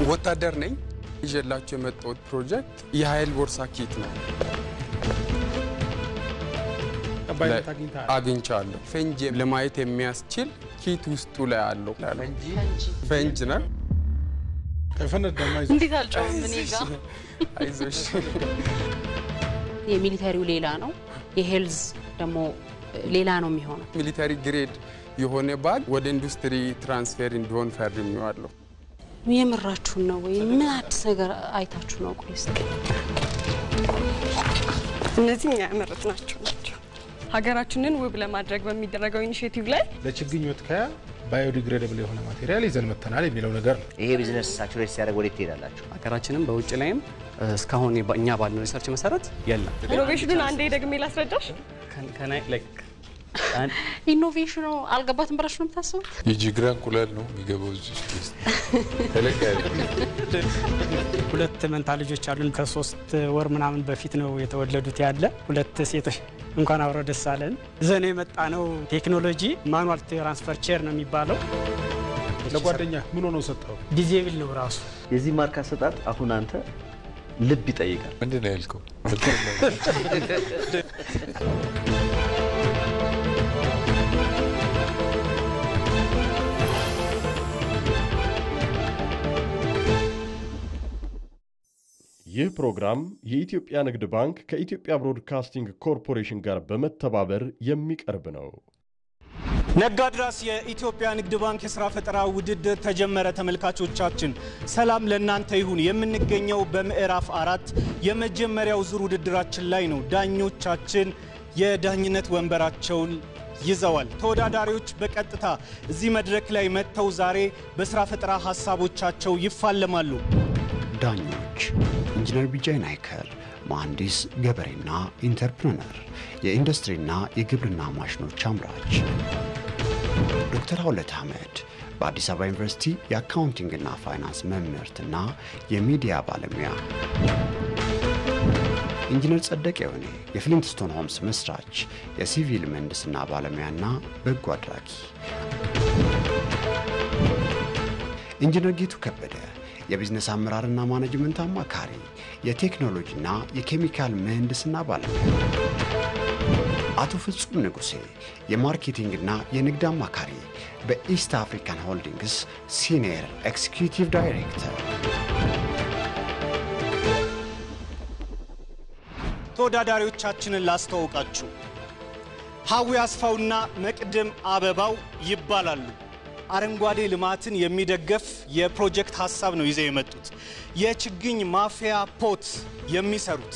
ወታደር ነኝ ይዤላችሁ የመጣሁት ፕሮጀክት የኃይል ቦርሳ ኪት ነው አግኝቻለሁ ፈንጂ ለማየት የሚያስችል ኪት ውስጡ ላይ አለው ፈንጂ ነው እንዴት አልጫውም እኔ ጋር አይዞሽ የሚሊታሪው ሌላ ነው የሄልዝ ደግሞ ሌላ ነው የሚሆነው ሚሊታሪ ግሬድ የሆነ ባግ ወደ ኢንዱስትሪ ትራንስፈር እንዲሆን ፈርሚዋለሁ የምራችሁ ነው ወይ ምን አዲስ ነገር አይታችሁ ነው ቆይስ እነዚህ ያመረጥናቸው ናቸው ሀገራችንን ውብ ለማድረግ በሚደረገው ኢኒሺዬቲቭ ላይ ለችግኝ ወጥከያ ባዮዲግሬደብል የሆነ ማቴሪያል ይዘን መተናል የሚለው ነገር ነው ይሄ ቢዝነስ ሳቹሬት ሲያደርግ ወዴት ይሄዳላችሁ ሀገራችንን በውጭ ላይም እስካሁን እኛ ባልነው ሪሰርች መሰረት የለም ኢኖቬሽኑን አንዴ ደግሜ ላስረዳሽ ከናይ ላይክ ኢኖቬሽኑ አልገባትም ብራሽ ነው የምታስበው የጂግራን ኩላል ነው የሚገባው እዚህ ውስጥ ተለካይ ሁለት መንታ ልጆች አሉን ከ3 ወር ምናምን በፊት ነው የተወለዱት ያለ ሁለት ሴቶች እንኳን አብረው ደስ አለን ዘኔ የመጣ ነው ቴክኖሎጂ ማኑዋል ትራንስፈር ቼር ነው የሚባለው ለጓደኛ ምን ሆኖ ሰጣው ዲዜብል ነው ራሱ የዚህ ማርካ ሰጣት አሁን አንተ ልብ ይጠይቃል ምንድነው ያልከው ይህ ፕሮግራም የኢትዮጵያ ንግድ ባንክ ከኢትዮጵያ ብሮድካስቲንግ ኮርፖሬሽን ጋር በመተባበር የሚቀርብ ነው። ነጋድራስ የኢትዮጵያ ንግድ ባንክ የሥራ ፈጠራ ውድድር ተጀመረ ተመልካቾቻችን ሰላም ለእናንተ ይሁን የምንገኘው በምዕራፍ 4 የመጀመሪያው ዙር ውድድራችን ላይ ነው ዳኞቻችን የዳኝነት ወንበራቸውን ይዘዋል ተወዳዳሪዎች በቀጥታ እዚህ መድረክ ላይ መጥተው ዛሬ በሥራ ፈጠራ ሐሳቦቻቸው ይፋለማሉ ዳኞች ኢንጂነር ቢጃይ ናይከር መሐንዲስ ገበሬና ኢንተርፕረነር የኢንዱስትሪና የግብርና ማሽኖች አምራች ዶክተር ሀውለት አህመድ በአዲስ አበባ ዩኒቨርሲቲ የአካውንቲንግና ፋይናንስ መምህርትና የሚዲያ ባለሙያ ኢንጂነር ጸደቀ የሆነ የፍሊንትስቶን ሆምስ መስራች የሲቪል ምህንድስና ባለሙያና በጎ አድራጊ ኢንጂነር ጌቱ ከበደ የቢዝነስ አመራርና ማኔጅመንት አማካሪ የቴክኖሎጂና የኬሚካል ምህንድስና ባለሙያ አቶ ፍጹም ንጉሴ የማርኬቲንግና የንግድ አማካሪ በኢስት አፍሪካን ሆልዲንግስ ሲኒየር ኤክስኪዩቲቭ ዳይሬክተር ተወዳዳሪዎቻችንን ላስተዋውቃችሁ ሀዊ አስፋውና መቅደም አበባው ይባላሉ አረንጓዴ ልማትን የሚደገፍ የፕሮጀክት ሐሳብ ነው ይዘው የመጡት የችግኝ ማፍያ ፖት የሚሰሩት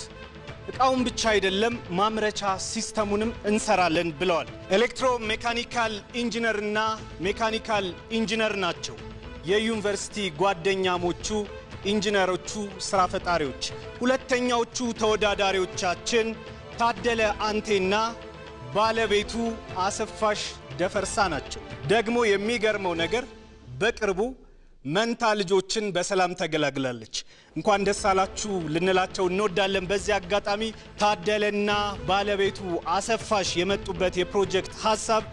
እቃውን ብቻ አይደለም ማምረቻ ሲስተሙንም እንሰራለን ብለዋል ኤሌክትሮ ሜካኒካል ኢንጂነርና ሜካኒካል ኢንጂነር ናቸው የዩኒቨርሲቲ ጓደኛሞቹ ኢንጂነሮቹ ስራ ፈጣሪዎች ሁለተኛዎቹ ተወዳዳሪዎቻችን ታደለ አንቴና ባለቤቱ አሰፋሽ ደፈርሳ ናቸው ደግሞ የሚገርመው ነገር በቅርቡ መንታ ልጆችን በሰላም ተገላግላለች እንኳን ደስ አላችሁ ልንላቸው እንወዳለን በዚህ አጋጣሚ ታደለና ባለቤቱ አሰፋሽ የመጡበት የፕሮጀክት ሐሳብ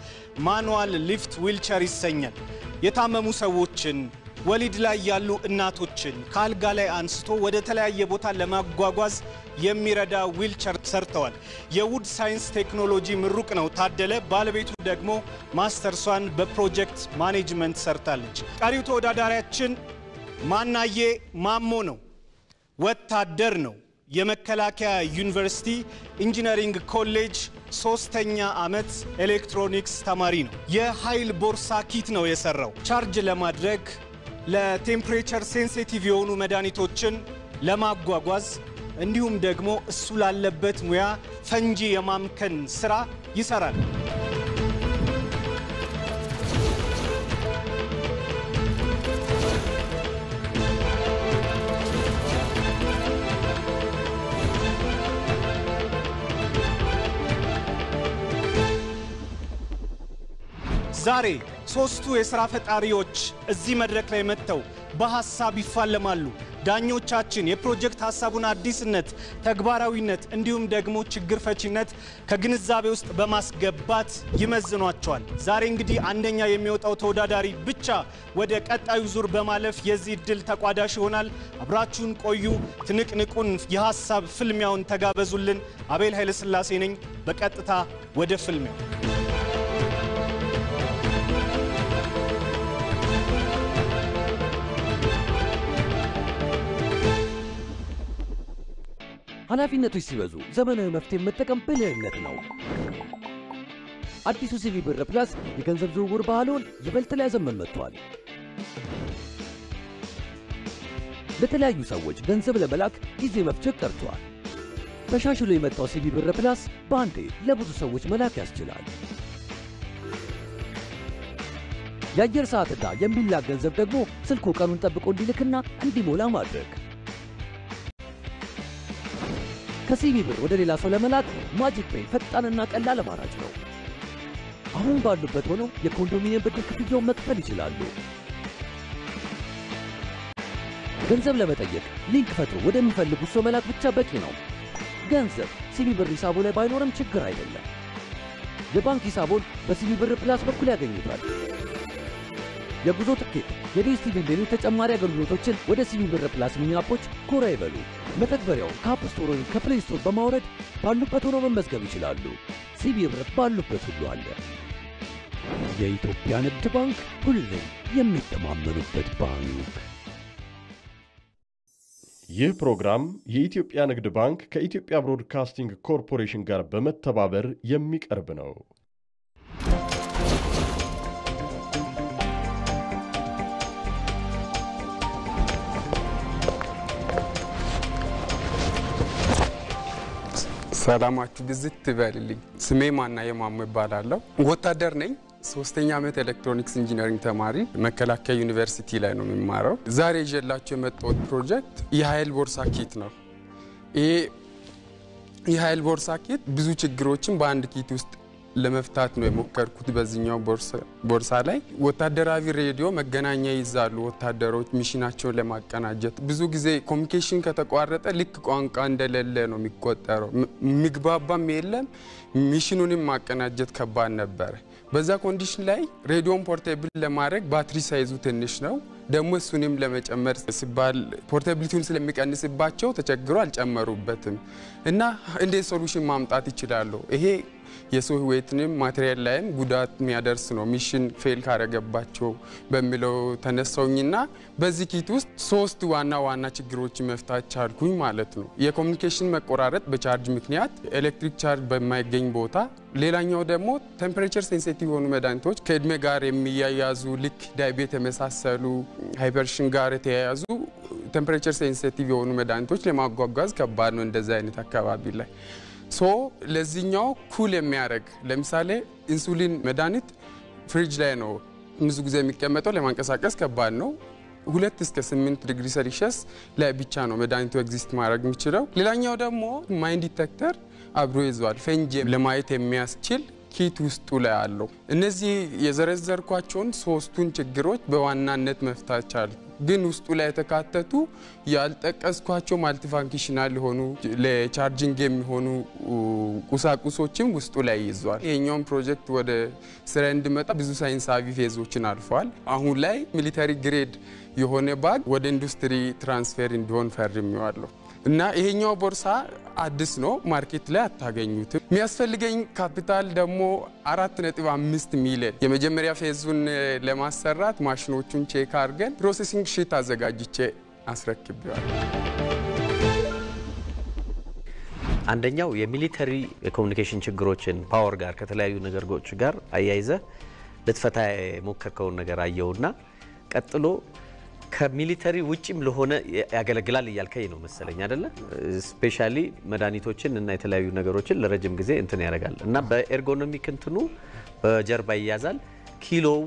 ማኑዋል ሊፍት ዊልቸር ይሰኛል የታመሙ ሰዎችን ወሊድ ላይ ያሉ እናቶችን ካልጋ ላይ አንስቶ ወደ ተለያየ ቦታ ለማጓጓዝ የሚረዳ ዊልቸር ሰርተዋል የውድ ሳይንስ ቴክኖሎጂ ምሩቅ ነው ታደለ ባለቤቱ ደግሞ ማስተርሷን በፕሮጀክት ማኔጅመንት ሰርታለች ቀሪው ተወዳዳሪያችን ማናዬ ማሞ ነው ወታደር ነው የመከላከያ ዩኒቨርሲቲ ኢንጂነሪንግ ኮሌጅ 3ኛ ዓመት ኤሌክትሮኒክስ ተማሪ ነው የኃይል ቦርሳ ኪት ነው የሰራው ቻርጅ ለማድረግ ለቴምፕሬቸር ሴንሲቲቭ የሆኑ መድኃኒቶችን ለማጓጓዝ እንዲሁም ደግሞ እሱ ላለበት ሙያ ፈንጂ የማምከን ስራ ይሰራል ዛሬ ሶስቱ የሥራ ፈጣሪዎች እዚህ መድረክ ላይ መጥተው በሐሳብ ይፋለማሉ ዳኞቻችን የፕሮጀክት ሐሳቡን አዲስነት፣ ተግባራዊነት እንዲሁም ደግሞ ችግር ፈቺነት ከግንዛቤ ውስጥ በማስገባት ይመዝኗቸዋል። ዛሬ እንግዲህ አንደኛ የሚወጣው ተወዳዳሪ ብቻ ወደ ቀጣዩ ዙር በማለፍ የዚህ ድል ተቋዳሽ ይሆናል። አብራችሁን ቆዩ። ትንቅንቁን የሐሳብ ፍልሚያውን ተጋበዙልን። አቤል ኃይለ ሥላሴ ነኝ። በቀጥታ ወደ ፍልሚያው ኃላፊነቶች ሲበዙ ዘመናዊ መፍትሄ መጠቀም ብልህነት ነው። አዲሱ ሲቪ ብር ፕላስ የገንዘብ ዝውውር ባህሉን ይበልጥ ሊያዘመን መጥቷል። ለተለያዩ ሰዎች ገንዘብ ለመላክ ጊዜ መፍጀት ቀርቷል። ተሻሽሎ የመጣው ሲቪ ብር ፕላስ በአንዴ ለብዙ ሰዎች መላክ ያስችላል። የአየር ሰዓትና የሚላክ ገንዘብ ደግሞ ስልኩ ቀኑን ጠብቆ እንዲልክና እንዲሞላ ማድረግ። ከሲቪ ብር ወደ ሌላ ሰው ለመላክ ማጂክ ፔይ ፈጣንና ቀላል አማራጭ ነው። አሁን ባሉበት ሆነው የኮንዶሚኒየም ብድር ክፍያውን መክፈል ይችላሉ። ገንዘብ ለመጠየቅ ሊንክ ፈጥሮ ወደሚፈልጉት ሰው መላክ ብቻ በቂ ነው። ገንዘብ ሲቪ ብር ሂሳቡ ላይ ባይኖርም ችግር አይደለም። የባንክ ሂሳቡን በሲቪ ብር ፕላስ በኩል ያገኙታል። የጉዞ ትኬት፣ የዲኤስቲቪ ሌሎች ተጨማሪ አገልግሎቶችን ወደ ሲቪ ብር ፕላስ ሚኒ አፖች ጎራ ይበሉ። መተግበሪያው ከአፕ ስቶር ወይም ከፕሌይ ስቶር በማውረድ ባሉበት ሆነው መመዝገብ ይችላሉ። ሲቪ ብር ባሉበት ሁሉ አለ። የኢትዮጵያ ንግድ ባንክ ሁሌም የሚተማመኑበት ባንክ። ይህ ፕሮግራም የኢትዮጵያ ንግድ ባንክ ከኢትዮጵያ ብሮድካስቲንግ ኮርፖሬሽን ጋር በመተባበር የሚቀርብ ነው። ሰላማችሁ ብዝት ይበልልኝ። ስሜ ማናየ ማሞ ይባላለሁ። ወታደር ነኝ። 3ኛ ዓመት ኤሌክትሮኒክስ ኢንጂነሪንግ ተማሪ መከላከያ ዩኒቨርሲቲ ላይ ነው የሚማረው። ዛሬ ይዤላችሁ የመጣሁት ፕሮጀክት የኃይል ቦርሳ ኪት ነው። ይሄ የኃይል ቦርሳ ኪት ብዙ ችግሮችን በአንድ ኪት ውስጥ ለመፍታት ነው የሞከርኩት። በዚህኛው ቦርሳ ላይ ወታደራዊ ሬዲዮ መገናኛ ይዛሉ ወታደሮች ሚሽናቸውን ለማቀናጀት። ብዙ ጊዜ ኮሙኒኬሽን ከተቋረጠ ልክ ቋንቋ እንደሌለ ነው የሚቆጠረው። ምግባባም የለም። ሚሽኑንም ማቀናጀት ከባድ ነበር። በዛ ኮንዲሽን ላይ ሬዲዮን ፖርቴብል ለማድረግ ባትሪ ሳይዙ ትንሽ ነው። ደግሞ እሱንም ለመጨመር ሲባል ፖርቴቢሊቲውን ስለሚቀንስባቸው ተቸግሮ አልጨመሩበትም እና እንዴት ሶሉሽን ማምጣት ይችላሉ? ይሄ የሰው ህይወትንም ማቴሪያል ላይም ጉዳት የሚያደርስ ነው ሚሽን ፌል ካረገባቸው በሚለው ተነሳውኝና በዚህ ኪት ውስጥ 3 ዋና ችግሮች መፍታት ቻልኩኝ ማለት ነው። የኮሙኒኬሽን መቆራረጥ በቻርጅ ምክንያት ኤሌክትሪክ ቻርጅ በማይገኝ ቦታ፣ ሌላኛው ደግሞ ቴምፕሬቸር ሴንሲቲቭ የሆኑ መድኃኒቶች ከእድሜ ጋር የሚያያዙ ልክ ዳይቤት የመሳሰሉ ሃይፐርሽን ጋር የተያያዙ ቴምፕሬቸር ሴንሲቲቭ የሆኑ መድኃኒቶች ለማጓጓዝ ከባድ ነው እንደዛ አይነት አካባቢ ላይ። ለዚህኛው ኩል የሚያደርግ ለምሳሌ ኢንሱሊን መድኃኒት ፍሪጅ ላይ ነው ብዙ ጊዜ የሚቀመጠው፣ ለማንቀሳቀስ ከባድ ነው። 2 እስከ 8 ዲግሪ ሴልሺየስ ላይ ብቻ ነው መድኃኒቱ ኤግዚስት ማድረግ የሚችለው። ሌላኛው ደግሞ ማይን ዲቴክተር አብሮ ይዟል። ፈንጂ ለማየት የሚያስችል ኪት ውስጡ ላይ አለው። እነዚህ የዘረዘርኳቸውን 3ቱን ችግሮች በዋናነት መፍታት ቻለ። ግን ውስጡ ላይ የተካተቱ ያልጠቀስኳቸው ማልቲፋንክሽናል ሆኑ ለቻርጂንግ የሚሆኑ ቁሳቁሶችም ውስጡ ላይ ይዟል። ይሄኛው ፕሮጀክት ወደ ስራ እንዲመጣ ብዙ ሳይንሳዊ ፌዞችን አልፏል። አሁን ላይ ሚሊተሪ ግሬድ የሆነ ባግ ወደ ኢንዱስትሪ ትራንስፈር እንዲሆን ፈርሜዋለሁ እና ይሄኛው ቦርሳ አዲስ ነው፣ ማርኬት ላይ አታገኙትም። የሚያስፈልገኝ ካፒታል ደግሞ 4.5 ሚሊዮን። የመጀመሪያ ፌዙን ለማሰራት ማሽኖቹን ቼክ አድርገን ፕሮሰሲንግ ሺት አዘጋጅቼ አስረክቤዋለሁ። አንደኛው የሚሊተሪ የኮሙኒኬሽን ችግሮችን ፓወር ጋር ከተለያዩ ነገሮች ጋር አያይዘ ልትፈታ የሞከርከውን ነገር አየውና ቀጥሎ ከሚሊተሪ ውጪም ለሆነ ያገለግላል እያልከኝ ነው መሰለኝ አይደለ? ስፔሻሊ መድኃኒቶችን እና የተለያዩ ነገሮችን ለረጅም ጊዜ እንትን ያደርጋል እና በኤርጎኖሚክ እንትኑ በጀርባ ይያዛል። ኪሎው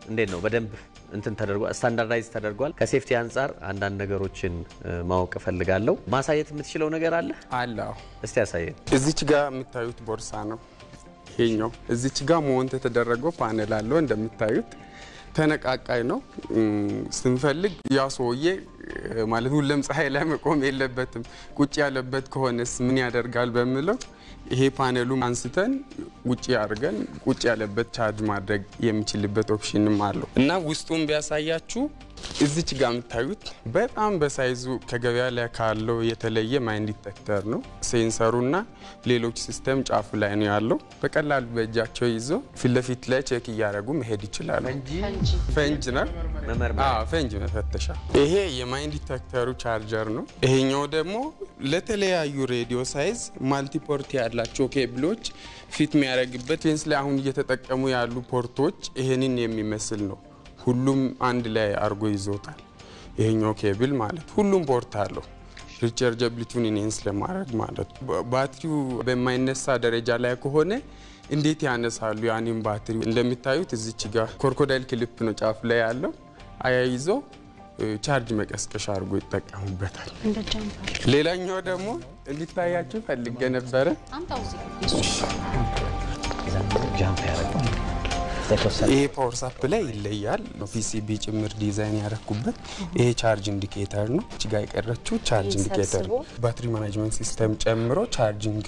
እንዴት ነው? በደንብ እንትን ተደርጓል፣ ስታንዳርዳይዝ ተደርጓል። ከሴፍቲ አንፃር አንዳንድ ነገሮችን ማወቅ ፈልጋለሁ። ማሳየት የምትችለው ነገር አለ? አለ። እስቲ ያሳየን። እዚች ጋር የምታዩት ቦርሳ ነው ይሄኛው። እዚች ጋር ሞንት የተደረገው ፓነል አለው እንደምታዩት። ተነቃቃይ ነው። ስንፈልግ ያ ሰውዬ ማለት ሁሉም ፀሐይ ላይ መቆም የለበትም። ቁጭ ያለበት ከሆነስ ምን ያደርጋል በሚለው ይሄ ፓኔሉ አንስተን ውጪ አድርገን ቁጭ ያለበት ቻርጅ ማድረግ የሚችልበት ኦፕሽንም አለው እና ውስጡን ቢያሳያችሁ እዚች ጋር የምታዩት በጣም በሳይዙ ከገበያ ላይ ካለው የተለየ ማይንድ ዲቴክተር ነው። ሴንሰሩና ሌሎች ሲስተም ጫፉ ላይ ነው ያለው። በቀላሉ በእጃቸው ይዞ ፊት ለፊት ላይ ቼክ እያደረጉ መሄድ ይችላሉ። ፈንጅ ነው ፈንጅ መፈተሻ። ይሄ የማይንድ ዲቴክተሩ ቻርጀር ነው። ይሄኛው ደግሞ ለተለያዩ ሬዲዮ ሳይዝ ማልቲፖርት ያላቸው ኬብሎች ፊት የሚያደርግበት ፌንስ ላይ አሁን እየተጠቀሙ ያሉ ፖርቶች ይሄንን የሚመስል ነው። ሁሉም አንድ ላይ አርጎ ይዞታል። ይሄኛው ኬብል ማለት ሁሉም ፖርት አለው። ሪቻርጀቢሊቲውን ኢንሃንስ ለማድረግ ማለት ባትሪው በማይነሳ ደረጃ ላይ ከሆነ እንዴት ያነሳሉ ያንን ባትሪ? እንደምታዩት እዚች ጋር ኮርኮዳይል ክሊፕ ነው ጫፍ ላይ ያለው። አያይዞ ቻርጅ መቀስቀሻ አርጎ ይጠቀሙበታል። ሌላኛው ደግሞ እንዲታያችሁ ፈልጌ ነበረ። ይሄ ፓወር ሳፕ ላይ ይለያል። ፒሲቢ ጭምር ዲዛይን ያረኩበት ይሄ ቻርጅ ኢንዲኬተር ነው። እዚህ ጋር የቀረችው ቻርጅ ኢንዲኬተር ባትሪ ማኔጅመንት ሲስተም ጨምሮ ቻርጂንግ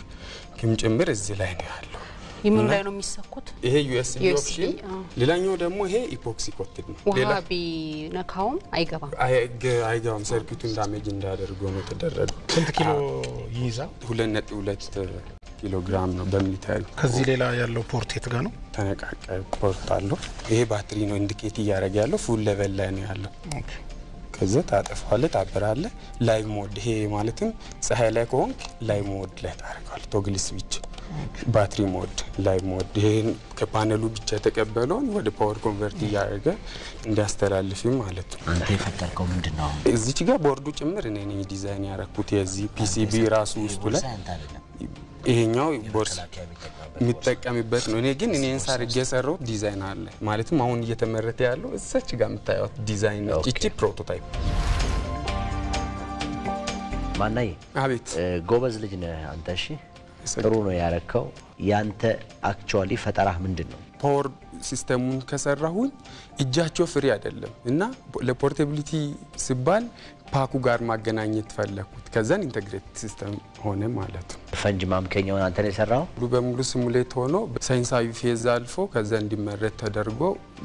ጭምር እዚህ ላይ ነው ያለው። ይምን ላይ ነው የሚሰኩት? ይሄ ዩኤስቢ ኦፕሽን። ሌላኛው ደግሞ ይሄ ኢፖክሲ ኮትድ ነው። ሌላ ቢነካውም አይገባም። ሰርኪቱን ዳሜጅ እንዳያደርገው ነው የተደረገው። ስንት ኪሎ ይይዛል? 2.2 ኪሎግራም ነው በሚሊተሪ። ከዚህ ሌላ ያለው ፖርት የት ጋር ነው? ተነቃቃይ ፖርት አለው። ይሄ ባትሪ ነው ኢንዲኬት እያደረገ ያለው። ፉል ሌቨል ላይ ነው ያለው። ከዛ ታጠፋለ፣ ታበራለ። ላይቭ ሞድ ይሄ ማለትም ፀሐይ ላይ ከሆን ላይቭ ሞድ ላይ ታደርጋለህ። ቶግል ስዊች ባትሪ ሞድ፣ ላይቭ ሞድ ይሄን ከፓነሉ ብቻ የተቀበለውን ወደ ፓወር ኮንቨርት እያደረገ እንዲያስተላልፍ ማለት ነው። አንተ የፈጠርከው ምንድነው? እዚች ጋር ቦርዱ ጭምር እኔ ነኝ ዲዛይን ያረኩት። የዚህ ፒሲቢ ራሱ ውስጡ ላይ ይሄኛው ቦርስ የሚጠቀምበት ነው። እኔ ግን እኔን ሳርጌ የሰራው ዲዛይን አለ ማለትም አሁን እየተመረተ ያለው እዛች ጋር የምታዩት ዲዛይን ነው። እቺ ፕሮቶታይፕ። ማናዬ አቤት። ጎበዝ ልጅ ነህ አንተ። እሺ ጥሩ ነው ያረከው። ያንተ አክቹአሊ ፈጠራህ ምንድነው? ፓወር ሲስተሙን ከሰራሁኝ እጃቸው ፍሪ አይደለም እና ለፖርቴቢሊቲ ሲባል ፓኩ ጋር ማገናኘት ፈለኩት። ከዛን ኢንተግሬት ሲስተም ሆነ ማለት ነው። ፈንጅ ማምከኛውን አንተ ነው የሰራው? ሙሉ በሙሉ ሲሙሌት ሆኖ ሳይንሳዊ ፌዝ አልፎ ከዛ እንዲመረት ተደርጎ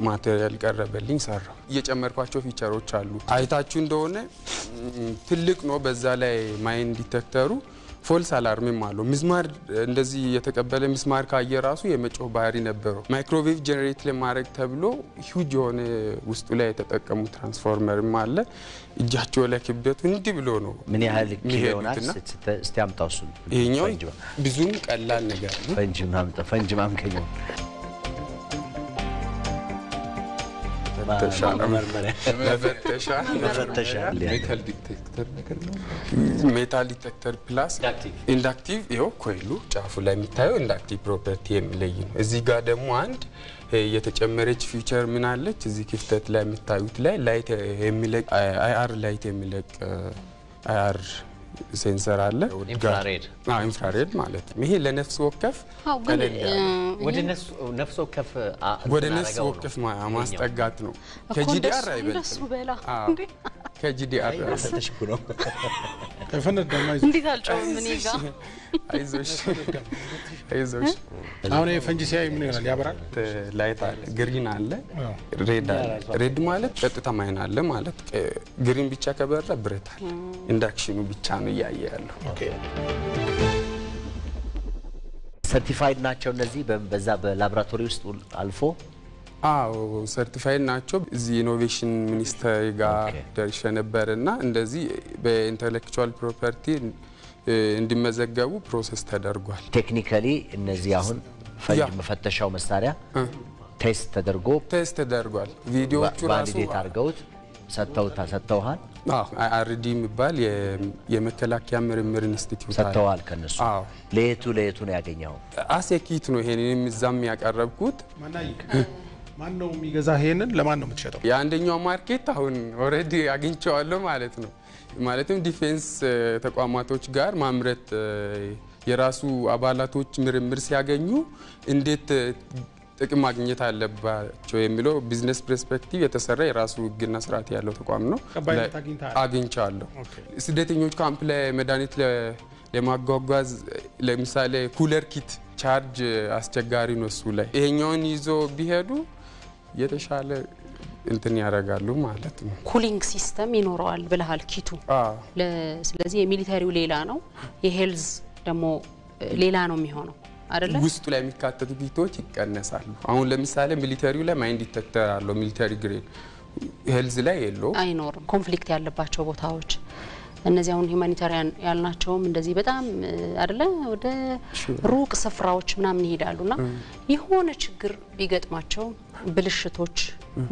ማቴሪያል ቀረበልኝ ሰራው። እየጨመርኳቸው ፊቸሮች አሉ። አይታችሁ እንደሆነ ትልቅ ነው። በዛ ላይ ማይንድ ዲቴክተሩ ፎልስ አላርምም አለው። ሚስማር እንደዚህ የተቀበለ ሚስማር ካየ ራሱ የመጮህ ባህሪ ነበረው። ማይክሮዌቭ ጀነሬት ለማድረግ ተብሎ ሂውጅ የሆነ ውስጡ ላይ የተጠቀሙ ትራንስፎርመርም አለ። እጃቸው ላይ ክብደቱ እንዲህ ብሎ ነው። ምን ያህል ኪሎ ይሆናል? እስቲ አምጣው እሱን። ይሄኛው ብዙም ቀላል ነገር ነው። ፈንጅ ማምከኛው ሜታል ዲቴክተር ፕላስ ኢንዳክቲቭ። ይኸው ኮይሉ ጫፉ ላይ የሚታየው ኢንዳክቲቭ ፕሮፐርቲ የሚለይ ነው። እዚህ ጋር ደግሞ አንድ የተጨመረች ፊቸር ምን አለች? እዚህ ክፍተት ላይ የምታዩት ላይ ላይት የሚለቅ አይአር ላይት የሚለቅ አይአር ሴንሰር አለ። ኢንፍራሬድ ማለት ነው። ይሄ ለነፍስ ወከፍ ወደ ነፍስ ወከፍ ማስጠጋት ነው። ከጂዲአር አይበልጥም። ከጂዲአር ተሽኩ ነው። እንዴት አልጮህም? እኔ ጋር አይዞሽ አይዞሽ። አሁን የፈንጂ ሲያይ ምን ይሆናል? ያበራል። ላይት አለ፣ ግሪን አለ፣ ሬድ አለ። ሬድ ማለት ቀጥታ ማይን አለ ማለት፣ ግሪን ብቻ ከበራ ብረት አለ። ኢንዳክሽኑ ብቻ ነው እያየ ያለው። ሰርቲፋይድ ናቸው እነዚህ በዛ በላቦራቶሪ ውስጥ አልፎ? አዎ ሰርቲፋይድ ናቸው። እዚህ ኢኖቬሽን ሚኒስቴር ጋር ደርሼ ነበርና እንደዚህ በኢንተሌክቹዋል ፕሮፐርቲ እንዲመዘገቡ ፕሮሰስ ተደርጓል። ቴክኒካሊ እነዚህ አሁን ፈንጅ መፈተሻው መሳሪያ ቴስት ተደርጓል። ቪዲዮዎቹ ራሱ ቫሊዴት አድርገውት ሰጥተውሃል? አርዲ የሚባል የመከላከያ ምርምር ኢንስቲትዩት ሰጥተዋል ከነሱ? ለየቱ ነው ያገኘው? አሴኪት ነው ይሄንን እዛም ያቀረብኩት። ማን ነው የሚገዛ? ይሄንን ለማን ነው የምትሸጠው? የአንደኛው ማርኬት አሁን ኦሬዲ አግኝቼዋለሁ ማለት ነው። ማለትም ዲፌንስ ተቋማቶች ጋር ማምረት የራሱ አባላቶች ምርምር ሲያገኙ እንዴት ጥቅም ማግኘት አለባቸው የሚለው ቢዝነስ ፐርስፔክቲቭ የተሰራ የራሱ ህግና ስርዓት ያለው ተቋም ነው። አግኝቻለሁ። ስደተኞች ካምፕ ላይ መድኃኒት ለማጓጓዝ ለምሳሌ ኩለር ኪት ቻርጅ አስቸጋሪ ነው እሱ ላይ ይሄኛውን ይዞ ቢሄዱ የተሻለ እንትን ያደርጋሉ ማለት ነው። ኩሊንግ ሲስተም ይኖረዋል ብለሃል ኪቱ። ስለዚህ የሚሊታሪው ሌላ ነው፣ የሄልዝ ደግሞ ሌላ ነው የሚሆነው አይደለ? ውስጡ ላይ የሚካተቱ ኪቶች ይቀነሳሉ። አሁን ለምሳሌ ሚሊታሪው ላይ ማይንድ ዲቴክተር አለው ሚሊታሪ ግሬድ፣ ሄልዝ ላይ የለው አይኖርም። ኮንፍሊክት ያለባቸው ቦታዎች እነዚህ አሁን ሁማኒታሪያን ያልናቸውም እንደዚህ በጣም አይደለ ወደ ሩቅ ስፍራዎች ምናምን ይሄዳሉና የሆነ ችግር ቢገጥማቸው ብልሽቶች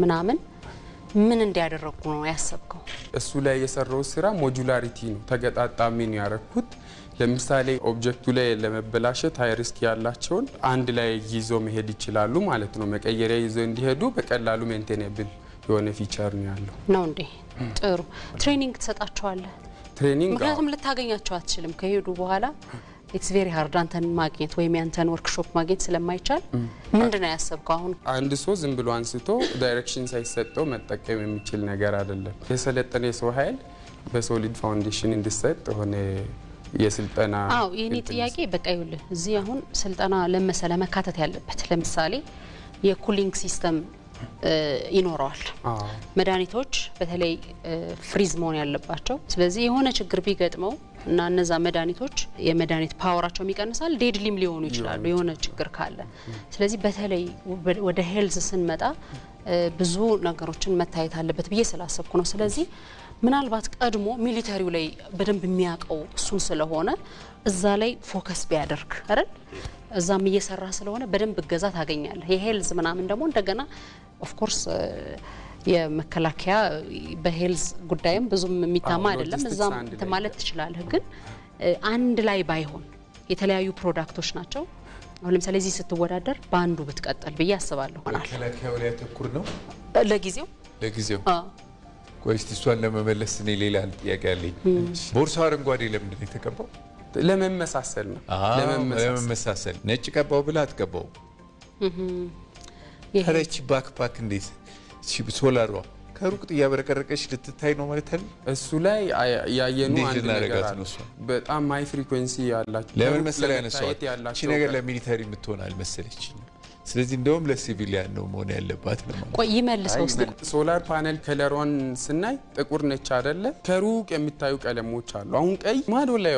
ምናምን ምን እንዲያደርጉ ነው ያሰብከው? እሱ ላይ የሰራው ስራ ሞጁላሪቲ ነው፣ ተገጣጣሚ ነው ያረኩት። ለምሳሌ ኦብጀክቱ ላይ ለመበላሸት ሃይ ሪስክ ያላቸውን አንድ ላይ ይዞ መሄድ ይችላሉ ማለት ነው። መቀየሪያ ይዞ እንዲሄዱ በቀላሉ ሜንቴኔብል የሆነ ፊቸር ነው ያለው ነው እንዴ? ጥሩ ትሬኒንግ ተሰጣቸዋለህ? ትሬኒንግ ምክንያቱም ልታገኛቸው አትችልም ከሄዱ በኋላ ኢትስ ቬሪ ሃርድ አንተን ማግኘት ወይም ያንተን ወርክሾፕ ማግኘት ስለማይቻል ምንድነው ያሰብከው? አሁን አንድ ሰው ዝም ብሎ አንስቶ ዳይሬክሽን ሳይሰጠው መጠቀም የሚችል ነገር አይደለም። የሰለጠነ የሰው ኃይል በሶሊድ ፋውንዴሽን እንዲሰጥ ሆነ የስልጠና ይሄኔ ጥያቄ በቃ ይኸውልህ እዚህ አሁን ስልጠና ለመሰለ መካተት ያለበት ለምሳሌ የኩሊንግ ሲስተም ይኖራል። መድኃኒቶች በተለይ ፍሪዝ መሆን ያለባቸው። ስለዚህ የሆነ ችግር ቢገጥመው እና እነዛ መድኃኒቶች የመድኃኒት ፓወራቸው ይቀንሳል፣ ዴድሊም ሊሆኑ ይችላሉ የሆነ ችግር ካለ። ስለዚህ በተለይ ወደ ሄልዝ ስንመጣ ብዙ ነገሮችን መታየት አለበት ብዬ ስላሰብኩ ነው። ስለዚህ ምናልባት ቀድሞ ሚሊታሪው ላይ በደንብ የሚያቀው እሱን ስለሆነ እዛ ላይ ፎከስ ቢያደርግ አይደል? እዛም እየሰራ ስለሆነ በደንብ እገዛ ታገኛለህ። የሄልዝ ምናምን ደግሞ እንደገና ኦፍ ኮርስ የመከላከያ በሄልዝ ጉዳይም ብዙም የሚታማ አይደለም። እዛም ማለት ትችላለህ። ግን አንድ ላይ ባይሆን የተለያዩ ፕሮዳክቶች ናቸው። አሁን ለምሳሌ እዚህ ስትወዳደር ባንዱ ብትቀጥል ብዬ አስባለሁ። መከላከያው ላይ ተኩር ነው ለጊዜው ቆይ እስቲ እሷን ለመመለስ እኔ ሌላ ጥያቄ አለኝ። ቦርሳው አረንጓዴ ለምንድን ነው የተቀባው? ለመመሳሰል ነው። ለመመሳሰል ነጭ ቀባው ብላ አትቀባው። ከረች ባክፓክ እንዴት ሶላሯ ከሩቅ እያበረቀረቀች ልትታይ ነው ማለት አይደል? እሱ ላይ ያየኑ አንድ ነገር አለ። በጣም ሃይ ፍሪኩዌንሲ ያላችሁ ለምን መሰለህ ያነሳው እቺ ነገር ለሚሊታሪ የምትሆን አልመሰለች። ስለዚህ እንደውም ለሲቪሊያን ነው መሆን ያለባት ነው። ቆይ ይመልሰው እስቲ። ሶላር ፓነል ከለሯን ስናይ ጥቁር ነች አይደለ? ከሩቅ የሚታዩ ቀለሞች አሉ። አሁን ቀይ ማዶ ላይ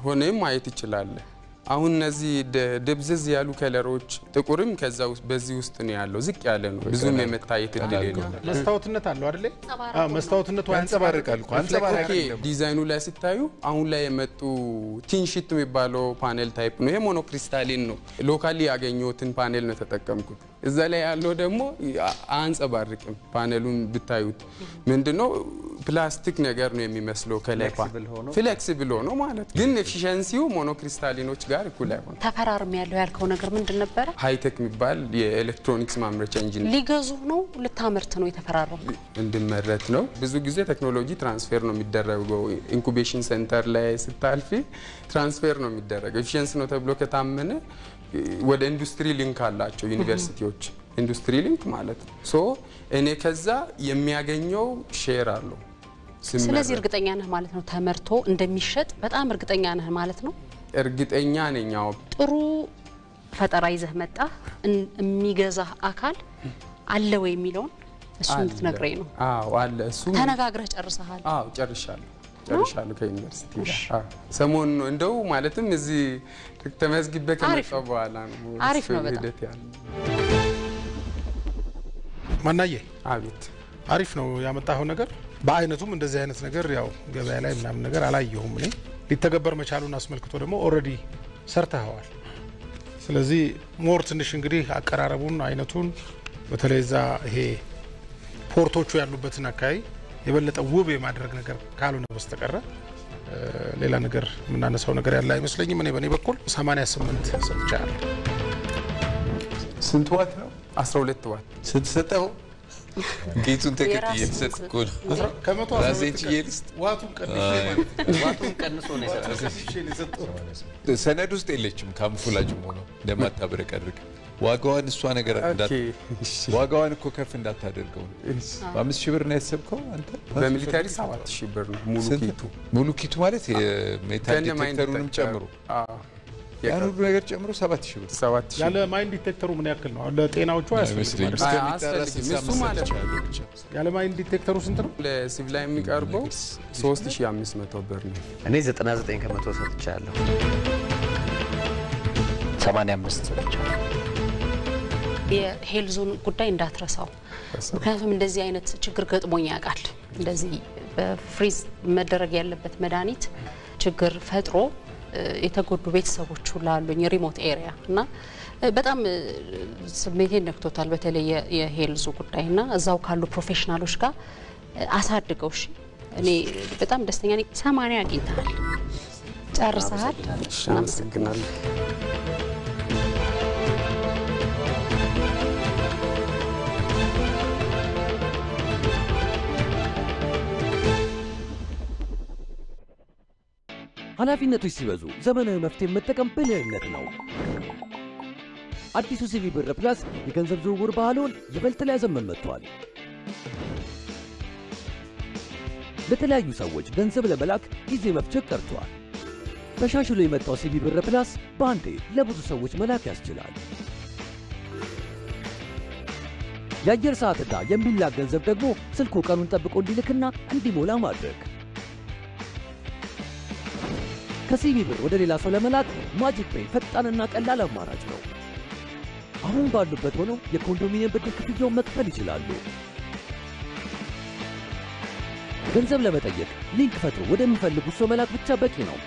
ሆነ ማየት ይችላል። አሁን እነዚህ ደብዘዝ ያሉ ከለሮች ጥቁርም ከዛ ውስጥ በዚህ ውስጥ ነው ያለው፣ ዝቅ ያለ ነው፣ ብዙም የመታየት እድል የለውም። መስታወትነት አለው አይደል? መስታወትነቱ ያንጸባርቃል እኮ አንጸባራቂ ዲዛይኑ ላይ ሲታዩ አሁን ላይ የመጡ ቲንሺት የሚባለው ፓኔል ታይፕ ነው። ይሄ ሞኖክሪስታሊን ነው። ሎካሊ ያገኘሁትን ፓኔል ነው ተጠቀምኩት። እዛ ላይ ያለው ደግሞ አንጸባርቅም። ፓኔሉን ብታዩት ምንድነው ፕላስቲክ ነገር ነው የሚመስለው። ከላይ ፍሌክሲብል ሆኖ ማለት ግን ኤፊሺየንሲው ሞኖክሪስታሊኖች ጋር እኩል አይሆን። ተፈራርም ያለው ያልከው ነገር ምንድን ነበር? ሃይቴክ የሚባል የኤሌክትሮኒክስ ማምረቻ ኢንጂን ሊገዙ ነው ልታመርት ነው የተፈራረሙ? እንድመረት ነው። ብዙ ጊዜ ቴክኖሎጂ ትራንስፈር ነው የሚደረገው። ኢንኩቤሽን ሴንተር ላይ ስታልፊ ትራንስፈር ነው የሚደረገው። ኤፊሺየንስ ነው ተብሎ ከታመነ ወደ ኢንዱስትሪ ሊንክ አላቸው ዩኒቨርሲቲዎች፣ ኢንዱስትሪ ሊንክ ማለት ነው። ሶ እኔ ከዛ የሚያገኘው ሼር አለው። ስለዚህ እርግጠኛ ነህ ማለት ነው ተመርቶ እንደሚሸጥ? በጣም እርግጠኛ ነህ ማለት ነው? እርግጠኛ ነኝ። ጥሩ ፈጠራ ይዘህ መጣ የሚገዛ አካል አለ ወይ የሚለውን እሱን ልትነግረኝ ነው? አዎ አለ። እሱ ተነጋግረህ ጨርሰሃል? አዎ ጨርሻለሁ ከዩኒቨርሲቲ ጋር ሰሞኑን ነው እንደው ማለትም እዚህ ተመዝግቤ ከመጣሁ በኋላ ነው። አሪፍ ነው በጣም ማናዬ። አቤት። አሪፍ ነው ያመጣው ነገር። በአይነቱም እንደዚህ አይነት ነገር ያው ገበያ ላይ ምናምን ነገር አላየሁም እኔ። ሊተገበር መቻሉን አስመልክቶ ደግሞ ኦሬዲ ሰርተዋል። ስለዚህ ሞር ትንሽ እንግዲህ አቀራረቡን አይነቱን በተለይ እዛ ይሄ ፖርቶቹ ያሉበትን አካባቢ የበለጠ ውብ የማድረግ ነገር ካልሆነ በስተቀር ሌላ ነገር የምናነሳው ነገር ያለ አይመስለኝም። እኔ በኔ በኩል 88 ሰጥቻለሁ። ስንት ዋት ነው? 12 ዋት። ስንት ሰጠው? ጌቱን ተከትዬ ተሰጥቆ ነው ከመቶ ዋቱን ቀንሶ ነው የሰጠው። ሰነድ ውስጥ የለችም። ካምፉላጅ ሆኖ ለማታብረቀርቅ ዋጋዋን እሷ ነገር ዋጋዋን እኮ ከፍ እንዳታደርገው በ5000 ብር ነው ያሰብከው አንተ በሚሊታሪ 7000 ብር ነው ሙሉ ኪቱ ማለት የሜታል ዲቴክተሩንም ጨምሮ ያን ሁሉ ነገር ጨምሮ 7000 ብር ያለ ማይንድ ዲቴክተሩ ምን ያክል ነው ለጤናዎቹ አያስፈልግም እሱ ማለት ያለ ማይንድ ዲቴክተሩ ስንት ነው ለሲቪል ላይ የሚቀርበው 3500 ብር ነው እኔ 99 ከመቶ ሰጥቻለሁ 85 ሰጥቻለሁ የሄልዞን ጉዳይ እንዳትረሳው ምክንያቱም እንደዚህ አይነት ችግር ገጥሞኝ ያውቃል እንደዚህ በፍሪዝ መደረግ ያለበት መድኃኒት ችግር ፈጥሮ የተጎዱ ቤተሰቦች ሁሉ አሉኝ ሪሞት ኤሪያ እና በጣም ስሜቴን ነክቶታል በተለይ የሄልዙ ጉዳይና እዛው ካሉ ፕሮፌሽናሎች ጋር አሳድገው እሺ እኔ በጣም ደስተኛ ነኝ 80 አግኝተሃል ጨርሰሃል እናመሰግናለን ኃላፊነቶች ሲበዙ ዘመናዊ መፍትሄ መጠቀም ብልህነት ነው። አዲሱ ሲቪ ብር ፕላስ የገንዘብ ዝውውር ባህሉን ይበልጥ ሊያዘመን መጥቷል። ለተለያዩ ሰዎች ገንዘብ ለመላክ ጊዜ መፍጀት ቀርቷል። ተሻሽሎ የመጣው ሲቪ ብር ፕላስ በአንዴ ለብዙ ሰዎች መላክ ያስችላል። የአየር ሰዓትና የሚላክ ገንዘብ ደግሞ ስልኩ ቀኑን ጠብቆ እንዲልክና እንዲሞላ ማድረግ። ከሲቪ ብር ወደ ሌላ ሰው ለመላክ ማጂክ ፔይ ፈጣንና ቀላል አማራጭ ነው። አሁን ባሉበት ሆነው የኮንዶሚኒየም ብድር ክፍያውን መክፈል ይችላሉ። ገንዘብ ለመጠየቅ ሊንክ ፈጥሮ ወደሚፈልጉት ሰው መላክ ብቻ በቂ ነው።